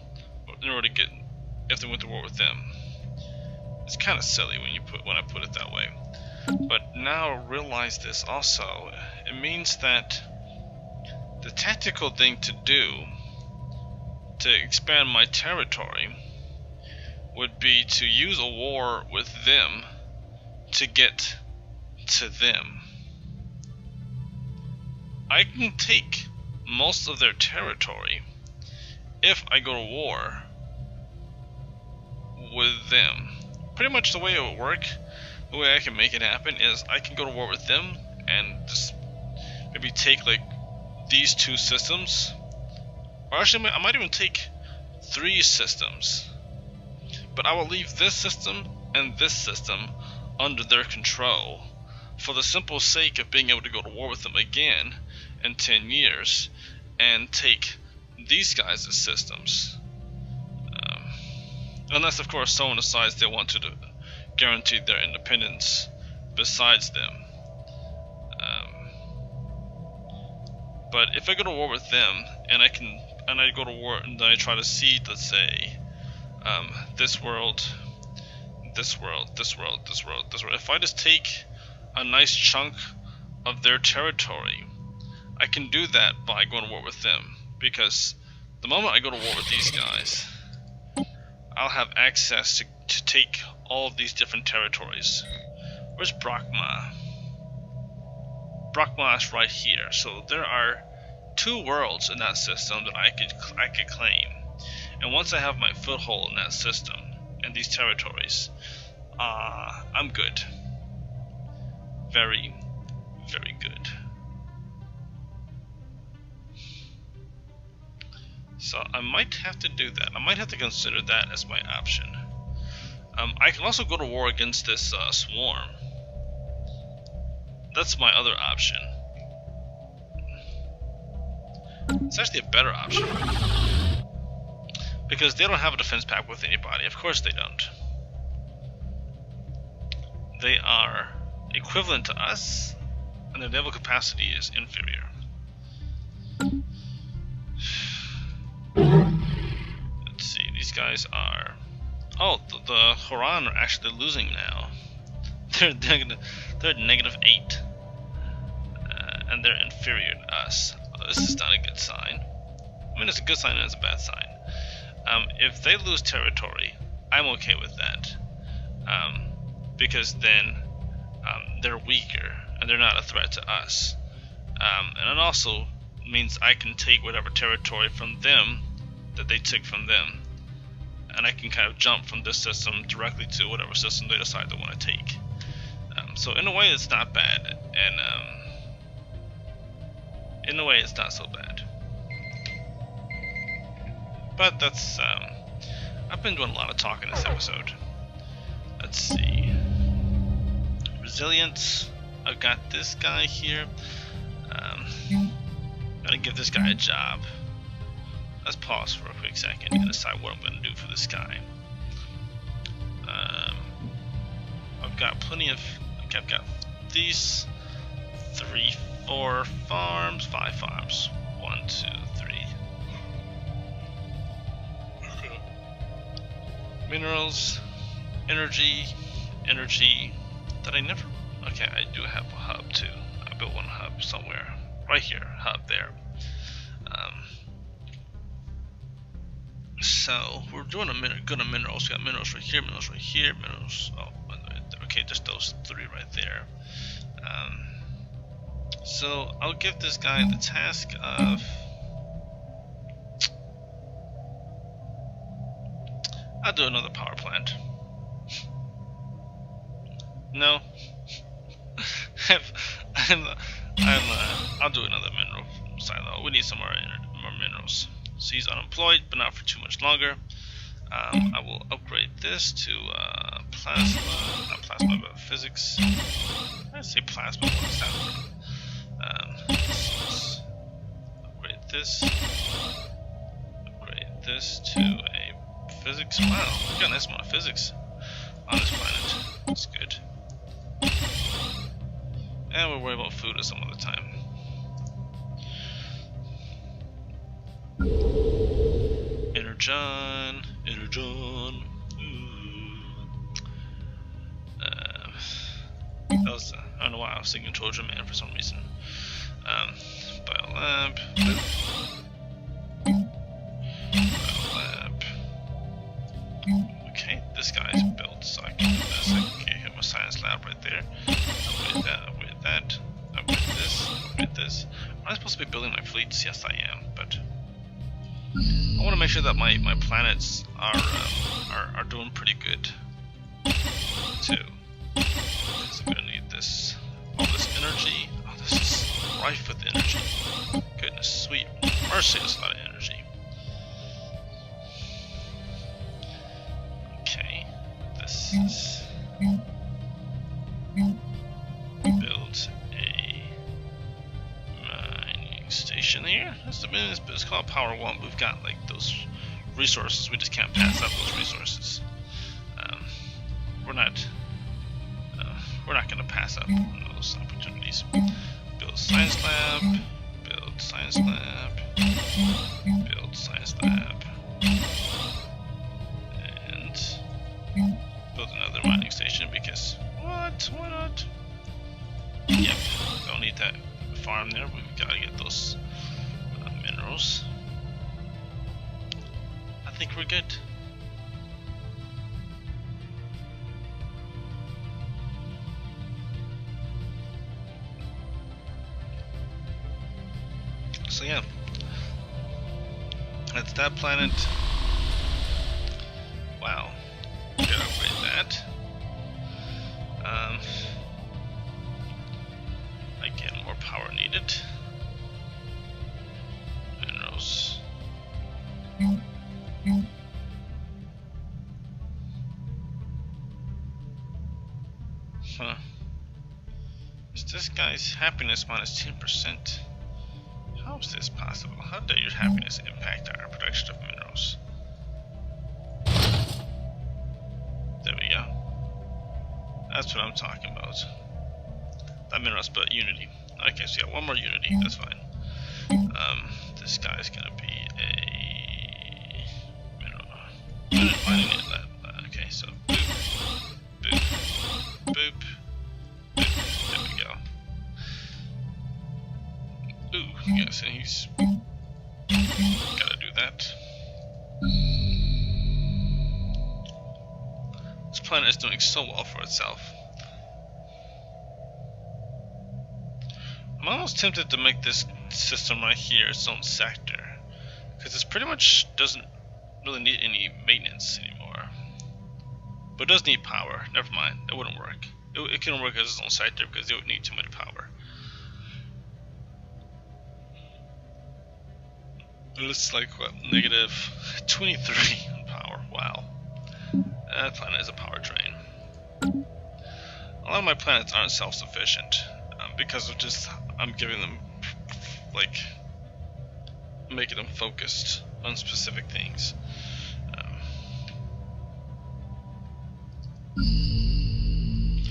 in order to get, if they went to war with them. It's kind of silly when I put it that way, but now realize this also. It means that the tactical thing to do to expand my territory would be to use a war with them to get to them. I can take most of their territory if I go to war with them. Pretty much the way it would work, the way I can make it happen, is I can go to war with them and just maybe take like these 2 systems, or actually I might even take 3 systems, but I will leave this system and this system under their control for the simple sake of being able to go to war with them again in 10 years and take these guys as systems. Unless, of course, someone decides they want to guarantee their independence besides them. But if I go to war with them, and I go to war, and then I try to cede, let's say, this world, this world, this world, this world, this world. If I just take a nice chunk of their territory, I can do that by going to war with them, because the moment I go to war with these guys, I'll have access to take all of these different territories. Where's Brakma? Brakma is right here. So there are 2 worlds in that system that I could claim. And once I have my foothold in that system and these territories, I'm good. Very, very good. So I might have to do that. I might have to consider that as my option. I can also go to war against this swarm. That's my other option. It's actually a better option, because they don't have a defense pact with anybody. Of course they don't. They are equivalent to us, and their naval capacity is inferior. Let's see, these guys are... Oh, the Horan are actually losing now. They're at -8. And they're inferior to us. This is not a good sign. I mean, it's a good sign and it's a bad sign. If they lose territory, I'm okay with that. Because then they're weaker and they're not a threat to us. And it also means I can take whatever territory from them that they took from them. And I can kind of jump from this system directly to whatever system they decide they want to take. So in a way it's not bad, and in a way it's not so bad. But that's, I've been doing a lot of talking this episode. Let's see. Resilience, I've got this guy here. Gotta give this guy a job. Let's pause for a quick second and decide what I'm going to do for this guy. I've got plenty of... Okay, I've got these 3, 4 farms, 5 farms. 1, 2, 3. Minerals, energy. That I never... Okay, I do have a hub too. I built one hub somewhere. Right here, hub there. So we're doing good on minerals. We got minerals right here, minerals. Oh, okay, just those 3 right there. So I'll give this guy the task of... I'll do another power plant. No, I'll do another mineral silo. We need some more minerals. So he's unemployed, but not for too much longer. I will upgrade this to plasma, not plasma, but physics. I say plasma, what's that? Let's upgrade this. Upgrade this to a physics. Wow, we got a nice amount of physics on this planet. That's good. And we'll worry about food at some other time. Energon. That was, I don't know why I was thinking Trojan Man for some reason. Biolab. Biolab. Okay, this guy's built, so I can do this. I can get him a science lab right there. Upgrade that, upgrade that, upgrade this, upgrade this. Am I supposed to be building my fleets? Yes, I am, but I want to make sure that my planets are doing pretty good too. Because I'm gonna need this, all this energy. Oh, this is rife with energy. Goodness, sweet mercy, that's a lot of energy. Okay, this is build a mining station here. It's called Power 1. We've got like those resources. We just can't pass up those resources. We're not going to pass up on those opportunities. Build science lab. Build science lab. Build science lab. And build another mining station because what? Why not? Yep. Don't need that farm there. We've got to get those minerals. I think we're good. So yeah, that's that planet. Wow, gotta upgrade that. Again, more power needed. Minerals. Huh. Is this guy's happiness minus 10%? How is this possible? How does your happiness impact our production of minerals? There we go. That's what I'm talking about. Not minerals, but unity. Okay, so yeah, one more unity. That's fine. This guy's gonna be a mineral. Okay, so boop, boop, boop, boop. There we go. Ooh, yeah, so he's gotta do that. This planet is doing so well for itself. I'm almost tempted to make this system right here its own sector, because it pretty much doesn't really need any maintenance anymore. But it does need power. Never mind, it wouldn't work. It couldn't work as its own sector because it would need too much power. It's like what, negative 23 in power. Wow, that planet is a power drain. A lot of my planets aren't self-sufficient because of just I'm giving them, like, making them focused on specific things.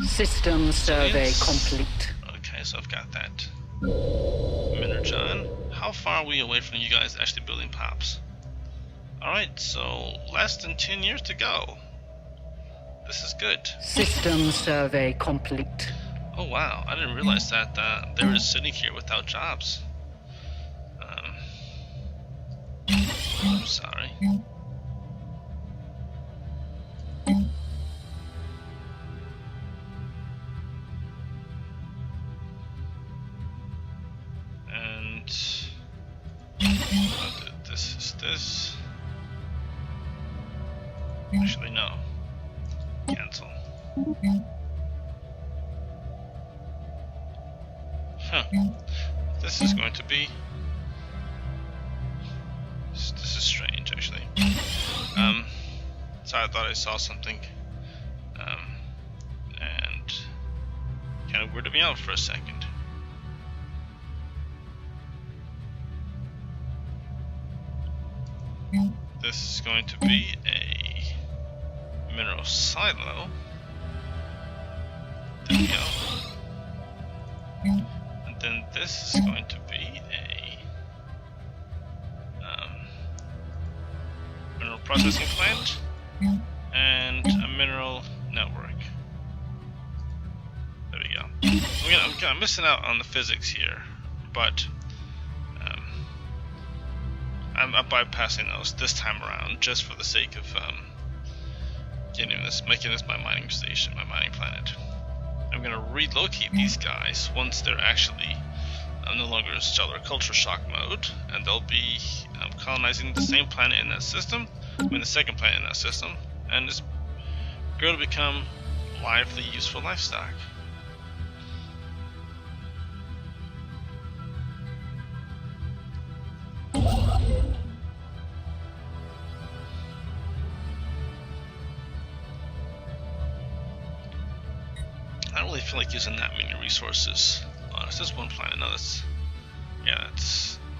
System survey complete. Okay, so I've got that. Minergon. How far are we away from you guys actually building pops? Alright, so less than 10 years to go. This is good. System survey complete. Oh wow, I didn't realize that they were just sitting here without jobs. I'm sorry. And this is this. Actually, no. Cancel. Huh. This is going to be... This is strange, actually. So I thought I saw something. And kind of weirded me out for a second. This is going to be a mineral silo. There we go. And then this is going to be a mineral processing plant and a mineral network. There we go. I'm kind of missing out on the physics here, but I'm bypassing those this time around just for the sake of making this my mining station, my mining planet. I'm gonna relocate these guys once they're actually no longer in stellar culture shock mode, and they'll be colonizing the same planet in that system, the second planet in that system, and it's going to become lively, useful livestock. I don't really feel like using that many resources. It's just one planet. No, that's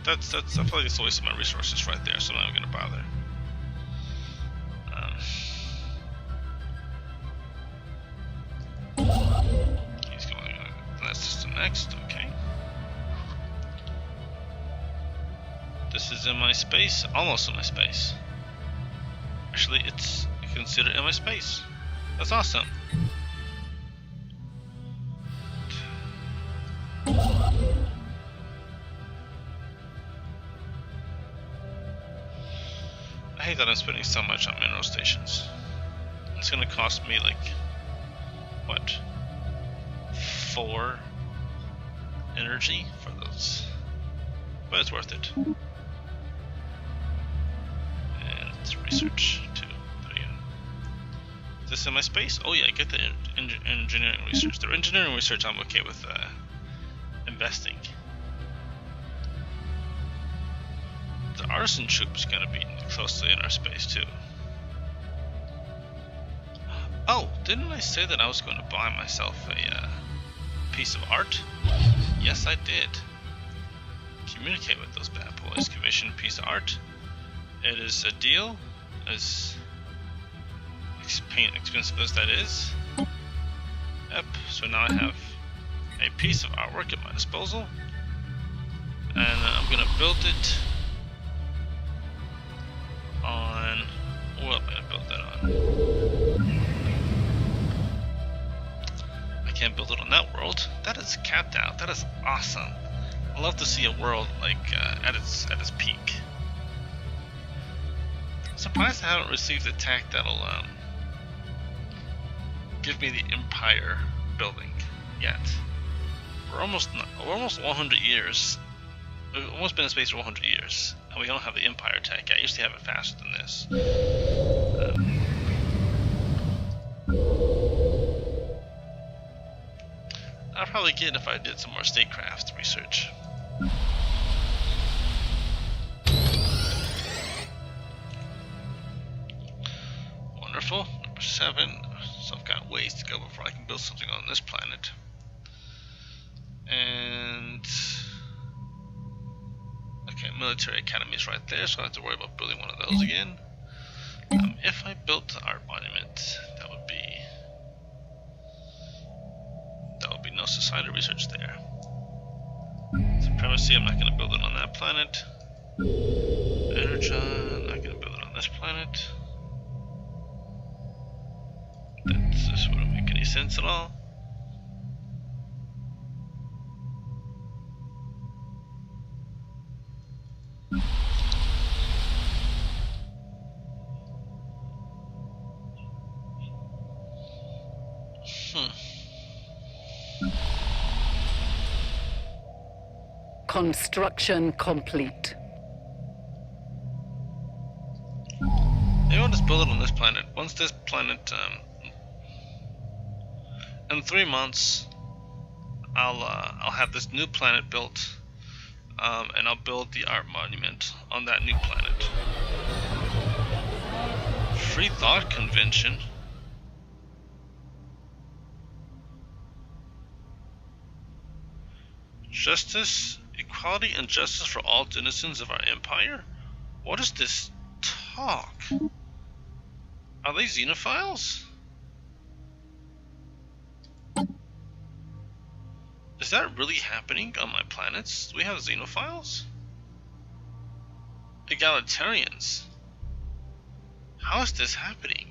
I feel like it's a waste of my resources right there, so I'm not even gonna bother. He's going to that system next. Okay. This is in my space, almost in my space. Actually, it's considered in my space. That's awesome. I hate that I'm spending so much on mineral stations. It's gonna cost me like, what, 4 energy for those, but it's worth it. And it's research too. There you go. Is this in my space? Oh yeah, I get the engineering research. The engineering research I'm okay with investing. The artisan troop is going to be closely in our space too. Oh, didn't I say that I was going to buy myself a piece of art? Yes, I did. Communicate with those bad boys. Commission a piece of art. It is a deal, as expensive as that is. Yep. So now I have a piece of artwork at my disposal, and I'm going to build it on... What am I going to build that on? I can't build it on that world. That is capped out. That is awesome. I love to see a world like at its peak. I'm surprised I haven't received a tech that'll give me the Empire building yet. We're almost 100 years. We've almost been in space for 100 years, and we don't have the Empire tech. I used to have it faster than this. I'd probably get it if I did some more statecraft research. Wonderful. Number 7. So I've got ways to go before I can build something on this planet. And okay, military academy is right there, so I don't have to worry about building one of those again. If I built the art monument, that would be no society research there. Supremacy, I'm not going to build it on that planet. Energon, not going to build it on this planet. This wouldn't make any sense at all. Construction complete. Maybe I'll just build it on this planet. Once this planet, in 3 months, I'll have this new planet built, and I'll build the art monument on that new planet. Free thought convention. Justice, equality, and justice for all denizens of our empire? What is this talk? Are they xenophiles? Is that really happening on my planets? Do we have xenophiles? Egalitarians? How is this happening?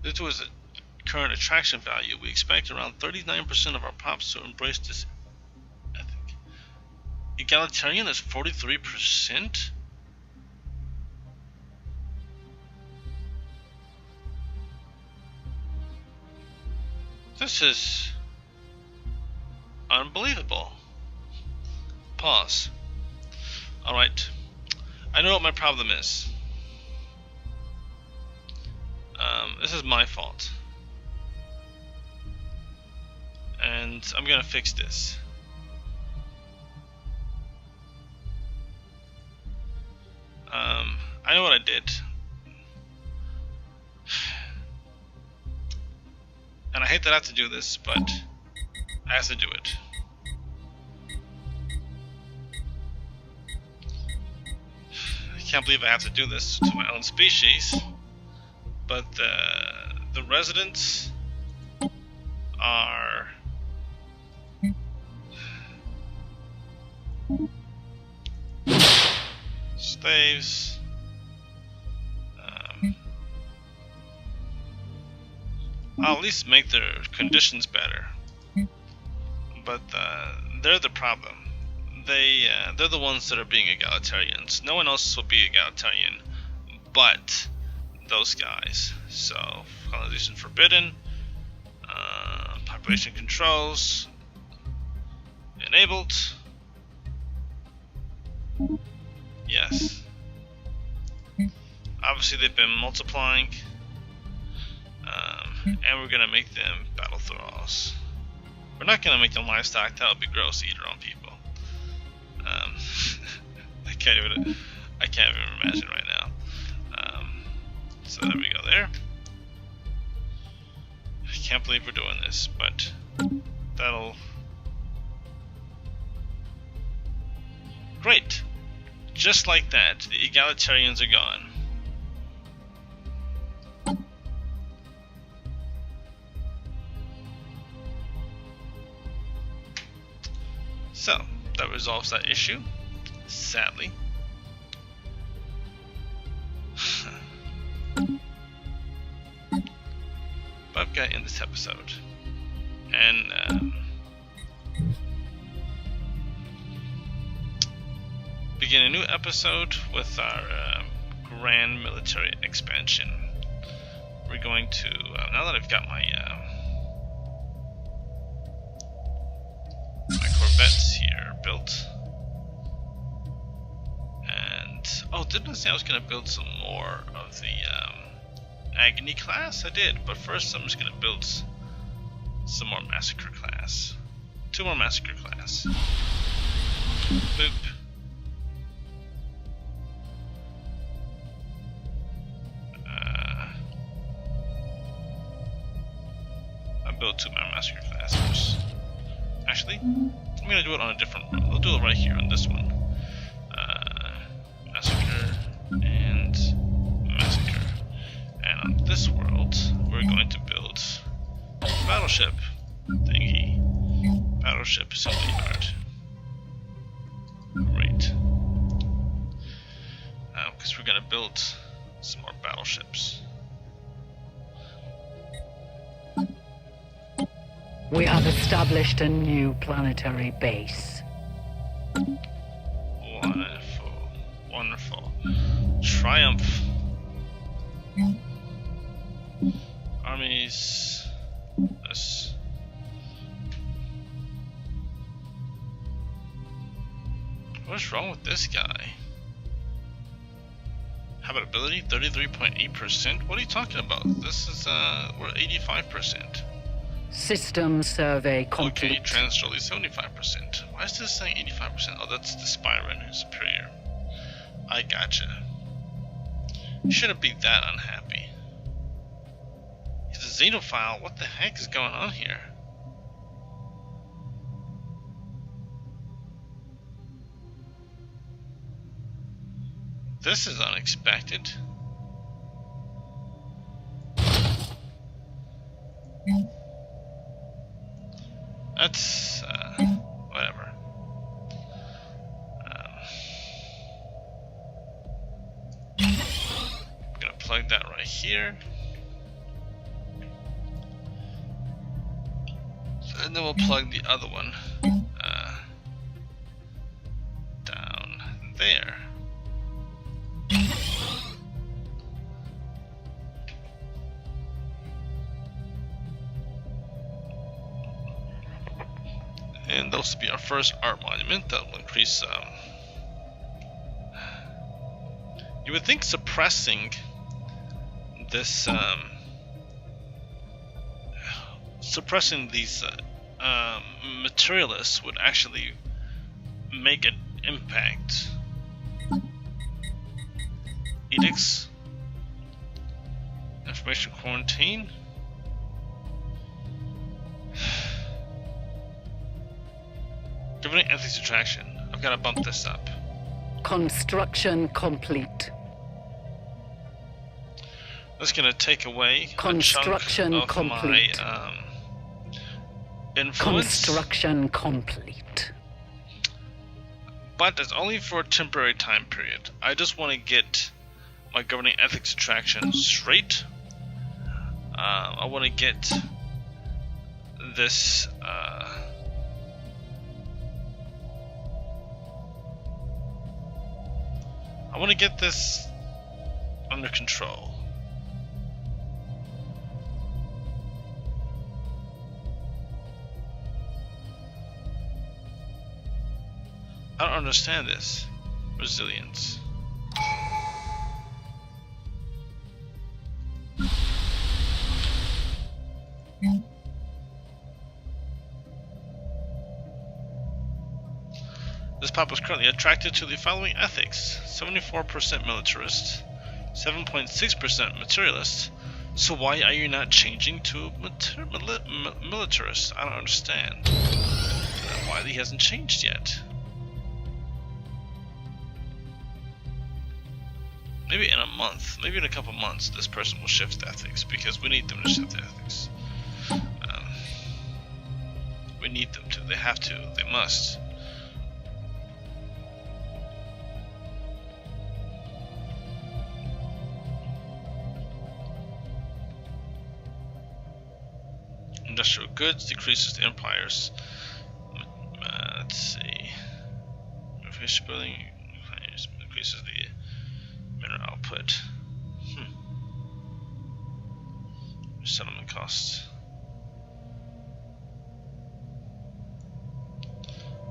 Due to its current attraction value, we expect around 39% of our pops to embrace this ethic. Egalitarian is 43%? This is unbelievable. Pause. Alright. I know what my problem is. This is my fault. And I'm gonna fix this. I know what I did. And I hate that I have to do this, but I have to do it. I can't believe I have to do this to my own species, but the residents are slaves. I'll at least make their conditions better, but they're the problem. They're the ones that are being egalitarians. No one else will be egalitarian but those guys. So colonization forbidden, population controls enabled. Yes. Obviously they've been multiplying. And we're gonna make them battle thralls. We're not gonna make them livestock. That would be gross. Eat our own people. I can't even imagine right now. So there we go. There. I can't believe we're doing this, but that'll. Great. Just like that, the egalitarians are gone. So, that resolves that issue, sadly. But I've got to end this episode. And begin a new episode with our grand military expansion. We're going to, now that I've got my corvettes here built, and didn't I say I was going to build some more of the Agony class? I did, but first I'm just going to build some more Massacre class. 2 more Massacre class. Boop. I built 2 more Massacre classes. Actually, I'm going to do it on a different world. I'll do it right here on this one. Massacre and Massacre. And on this world, we're going to build a Battleship thingy. Battleship assembly yard. Great. Because we're going to build some more battleships. We have established a new planetary base. Wonderful. Wonderful. Triumph. Armies. This. What's wrong with this guy? Habitability 33.8%. What are you talking about? This is we're 85%. System survey complete. Okay, Joli 75%. Why is this saying 85%? Oh, that's the Spyron Superior. I gotcha. You shouldn't be that unhappy. He's a xenophile. What the heck is going on here? This is unexpected. That's, whatever. I'm gonna plug that right here. And then we'll plug the other one, down there. And those will be our first art monument. That will increase. You would think suppressing this, suppressing these materialists would actually make an impact. Edicts, information quarantine. Governing ethics attraction. I've got to bump this up. Construction complete. That's gonna take away Construction a chunk complete. of my influence. Construction complete. But it's only for a temporary time period. I just want to get my governing ethics attraction straight. I want to get this. I want to get this under control. I don't understand this. Resilience. This pop is currently attracted to the following ethics: 74% militarist, 7.6% materialist. So why are you not changing to militarist? I don't understand. Why he hasn't changed yet. Maybe in a month, maybe in a couple months, this person will shift ethics, because we need them to shift ethics. We need them to. They have to. They must. Industrial goods decreases the empires. Let's see. Fish building increases the mineral output. Settlement costs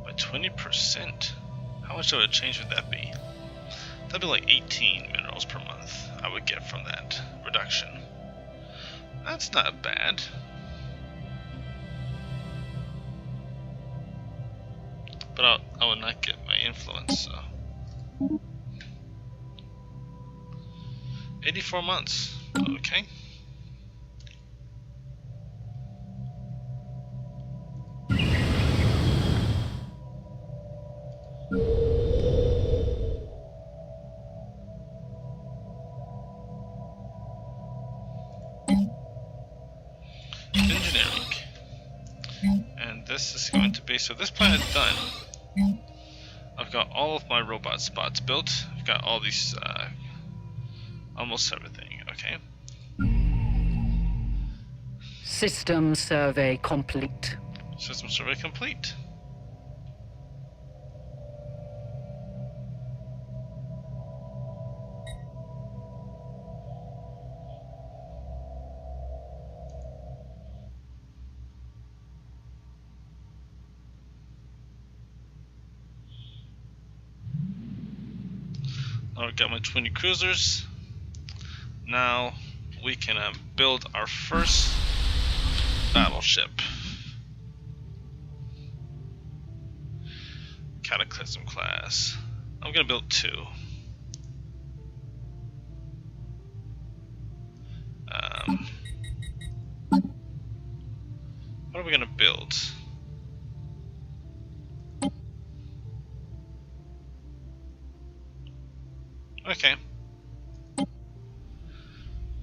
by 20%. How much of a change would that be? That'd be like 18 minerals per month I would get from that reduction. That's not bad. But I would not get my influence, so. 84 months. Okay. Engineering. And this is going to be, so this planet's done. I've got all of my robot spots built. I've got all these, almost everything, okay? System survey complete. System survey complete. I've got my 20 cruisers. Now we can build our first battleship. Cataclysm class. I'm gonna build 2. What are we gonna build? Okay.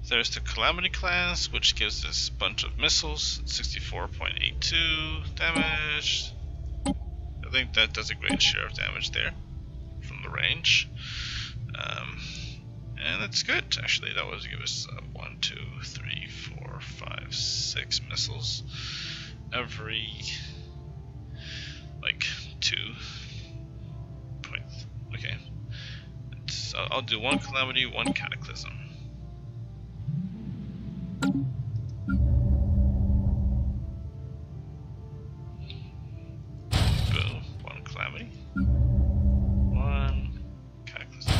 There's the Calamity class, which gives us a bunch of missiles, 64.82 damage. I think that does a great share of damage there from the range. And that's good, actually. That was give us 1, 2, 3, 4, 5, 6 missiles every like 2 points. Okay. So I'll do 1 Calamity, 1 Cataclysm. Boom. 1 Calamity, 1 Cataclysm.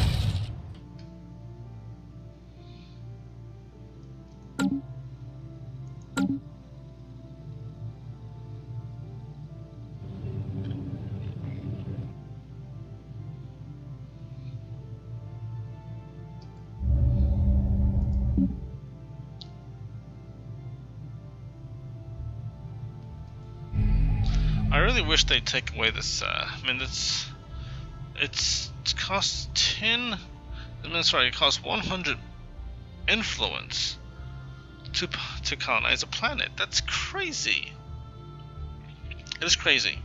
I really wish they'd take away this. I mean, it costs 10. I mean, sorry, it costs 100 influence to colonize a planet. That's crazy. It is crazy.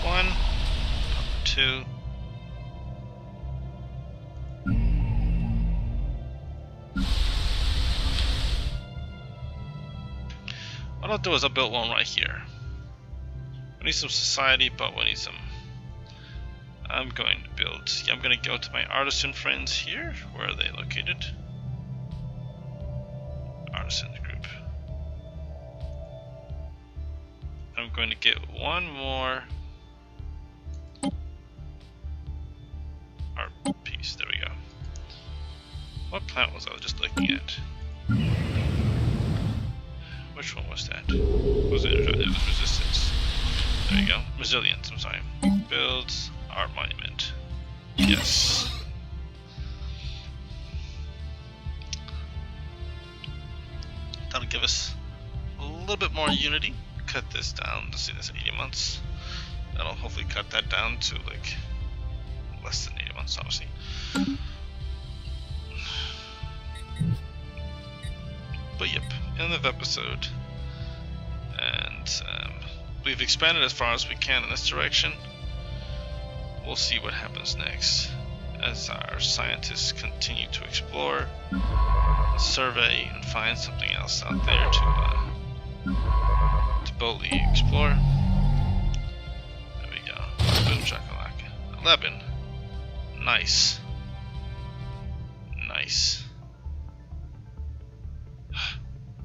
One, 2. What I'll do is I'll build one right here. We need some society, but we need some. I'm going to build. Yeah, I'm going to go to my artisan friends here. Where are they located? Artisan group. I'm going to get one more art piece. There we go. What planet was I just looking at? Which one was that? Was it? It was resistance. There you go. Resilience. I'm sorry. Build art monument. Yes. That'll give us a little bit more unity. Cut this down. Let's see, this 80 months. That'll hopefully cut that down to like less than 80 months, obviously. But yep, end of episode. And we've expanded as far as we can in this direction. We'll see what happens next as our scientists continue to explore, survey, and find something else out there to boldly explore. There we go. Boom shakalaka. 11. Nice. Nice.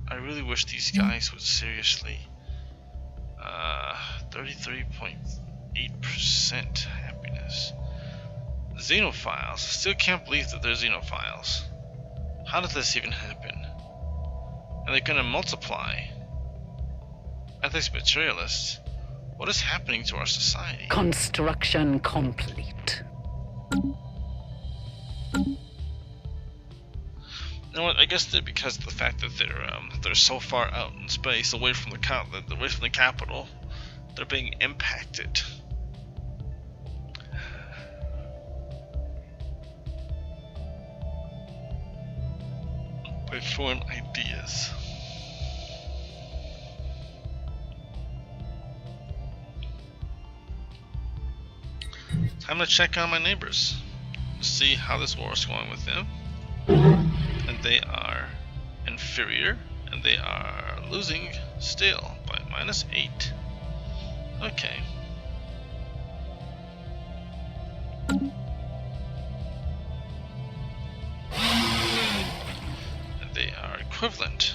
I really wish these guys would seriously. 33.8% happiness. Xenophiles. Still can't believe that they're xenophiles. How did this even happen? And they're gonna multiply. Ethics materialists. What is happening to our society? Construction complete. You know what? I guess that because of the fact that they're so far out in space, away from the capital, they're being impacted. By foreign ideas. Time to check on my neighbors. See how this war is going with them. And they are inferior, and they are losing still by -8. Okay. equivalent.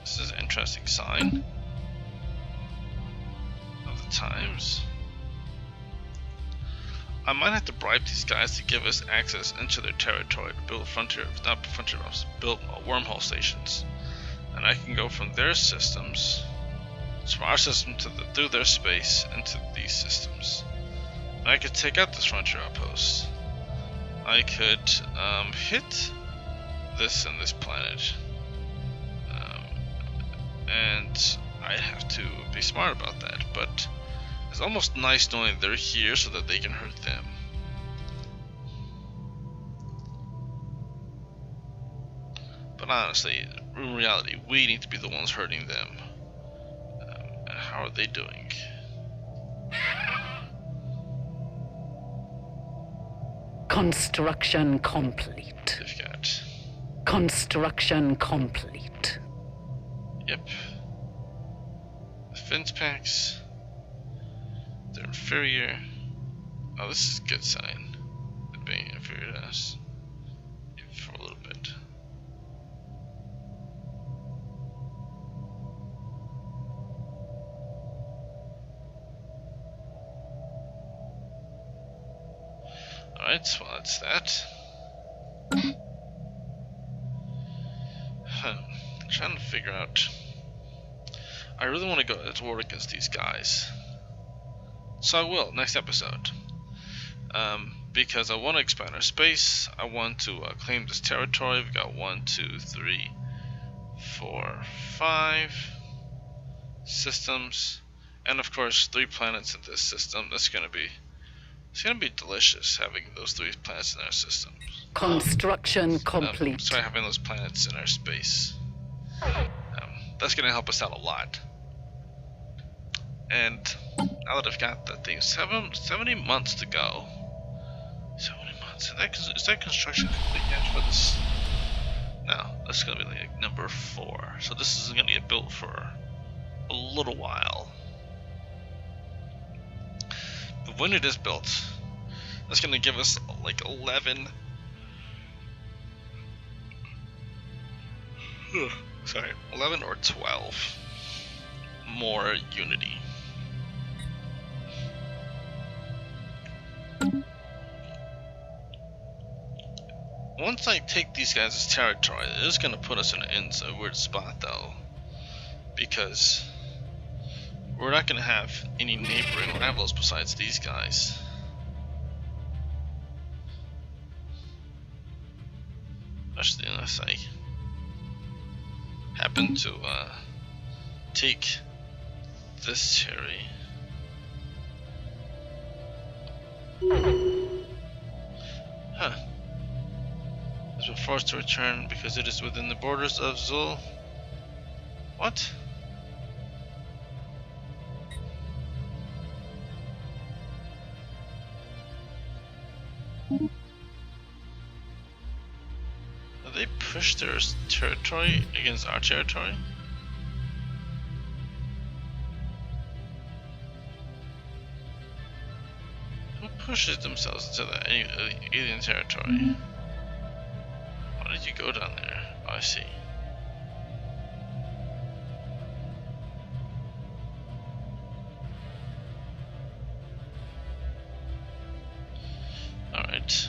This is an interesting sign of the times. I might have to bribe these guys to give us access into their territory to build build wormhole stations, and I can go from their systems, from our system through their space into these systems. And I could take out this frontier outpost. I could hit this and this planet, and I have to be smart about that. But it's almost nice knowing they're here so that they can hurt them. But honestly, in reality, we need to be the ones hurting them. And how are they doing? Construction complete. They've got... Construction complete. Yep. Defense packs. They're inferior. Oh, this is a good sign. They're being inferior to us. For a little bit. Alright, well that's that. I'm trying to figure out... I really want to go to war against these guys. So I will, next episode. Because I want to expand our space. I want to claim this territory. We've got 1, 2, 3, 4, 5 systems. And of course 3 planets in this system. It's gonna be delicious having those 3 planets in our system. Construction complete. Sorry, having those planets in our space. That's gonna help us out a lot. And now that I've got that thing, 70 months to go. 70 months. Is that construction complete yet for this? No, that's gonna be like number 4. So this isn't gonna get built for a little while. But when it is built, that's gonna give us like 11. Sorry, 11 or 12 more unity. Once I take these guys' territory, it is going to put us in a weird spot though, because we're not going to have any neighboring rivals besides these guys. Especially unless I happen to take this cherry. Huh. Has been forced to return because it is within the borders of Zul. What? Have they pushed their territory against our territory? Who pushes themselves into the alien territory? Why did you go down there? Oh, I see. Alright.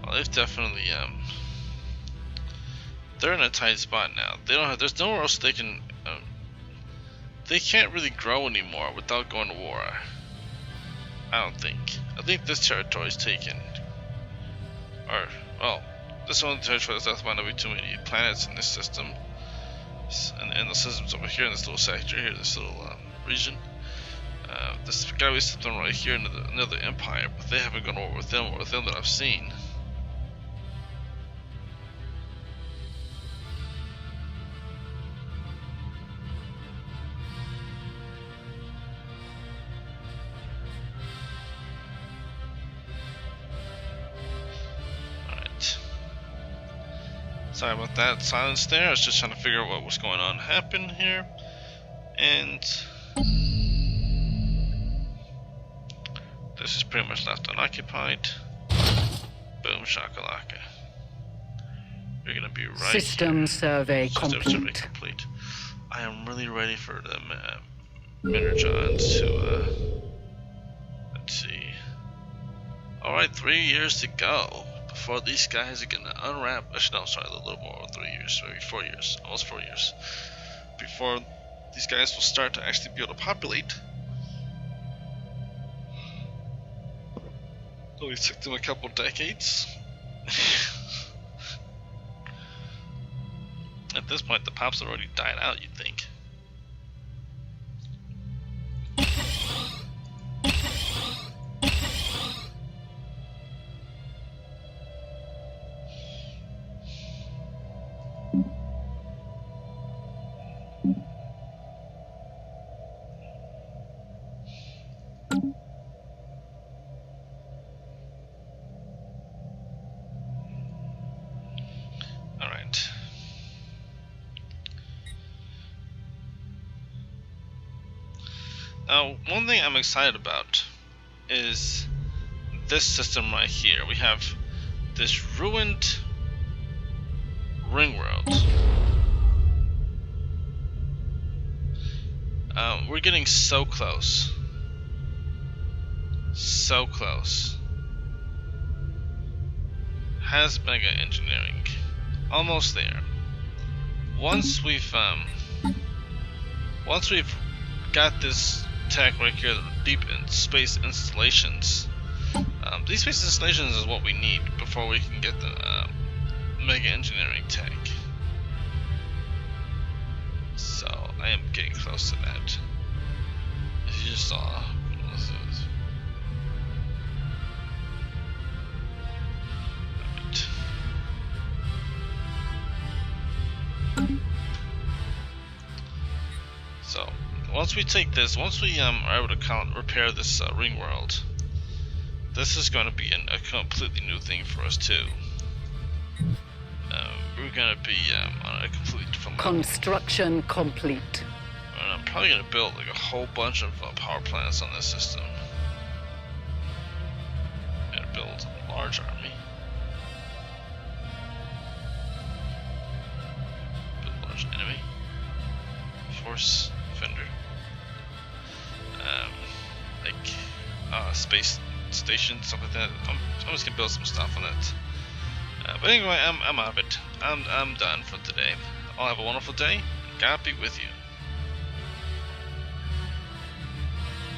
Well, they've definitely, they're in a tight spot now. There's nowhere else they can, they can't really grow anymore without going to war. I don't think. I think this territory is taken. Or, well, this one territory is left. Might not be too many planets in this system. And the systems over here in this little sector here, this little region. There's gotta be something right here in another empire, but they haven't gone over with them or with them that I've seen. Sorry about that silence there. I was just trying to figure out what was going on happen here. And this is pretty much left unoccupied. Boom shakalaka. You're gonna be right System here. survey System survey complete. complete. I am really ready for the Minerjons to, let's see. Alright, 3 years to go before these guys are gonna unwrap. Actually, no, sorry, a little more, 3 years, maybe 4 years, almost 4 years. Before these guys will start to actually be able to populate. Only took them a couple decades. At this point, the pops have already died out, you'd think. Alright. Now, one thing I'm excited about is this system right here. We have this ruined ring world. We're getting so close. So close. Has mega engineering. Almost there. Once we've got this tech right here, deep in space installations. These space installations is what we need before we can get the mega engineering tech. So I am getting close to that. If you just saw, so once we take this, once we are able to repair this ring world, this is going to be a completely new thing for us too. We're going to be on a completely different level. Construction complete. And I'm probably going to build like a whole bunch of power plants on this system. I'm going to build a large army. Build a large enemy. Force defender. Space station, stuff like that. I'm just gonna build some stuff on it. But anyway, I'm out of it. I'm done for today. I'll have a wonderful day. God be with you.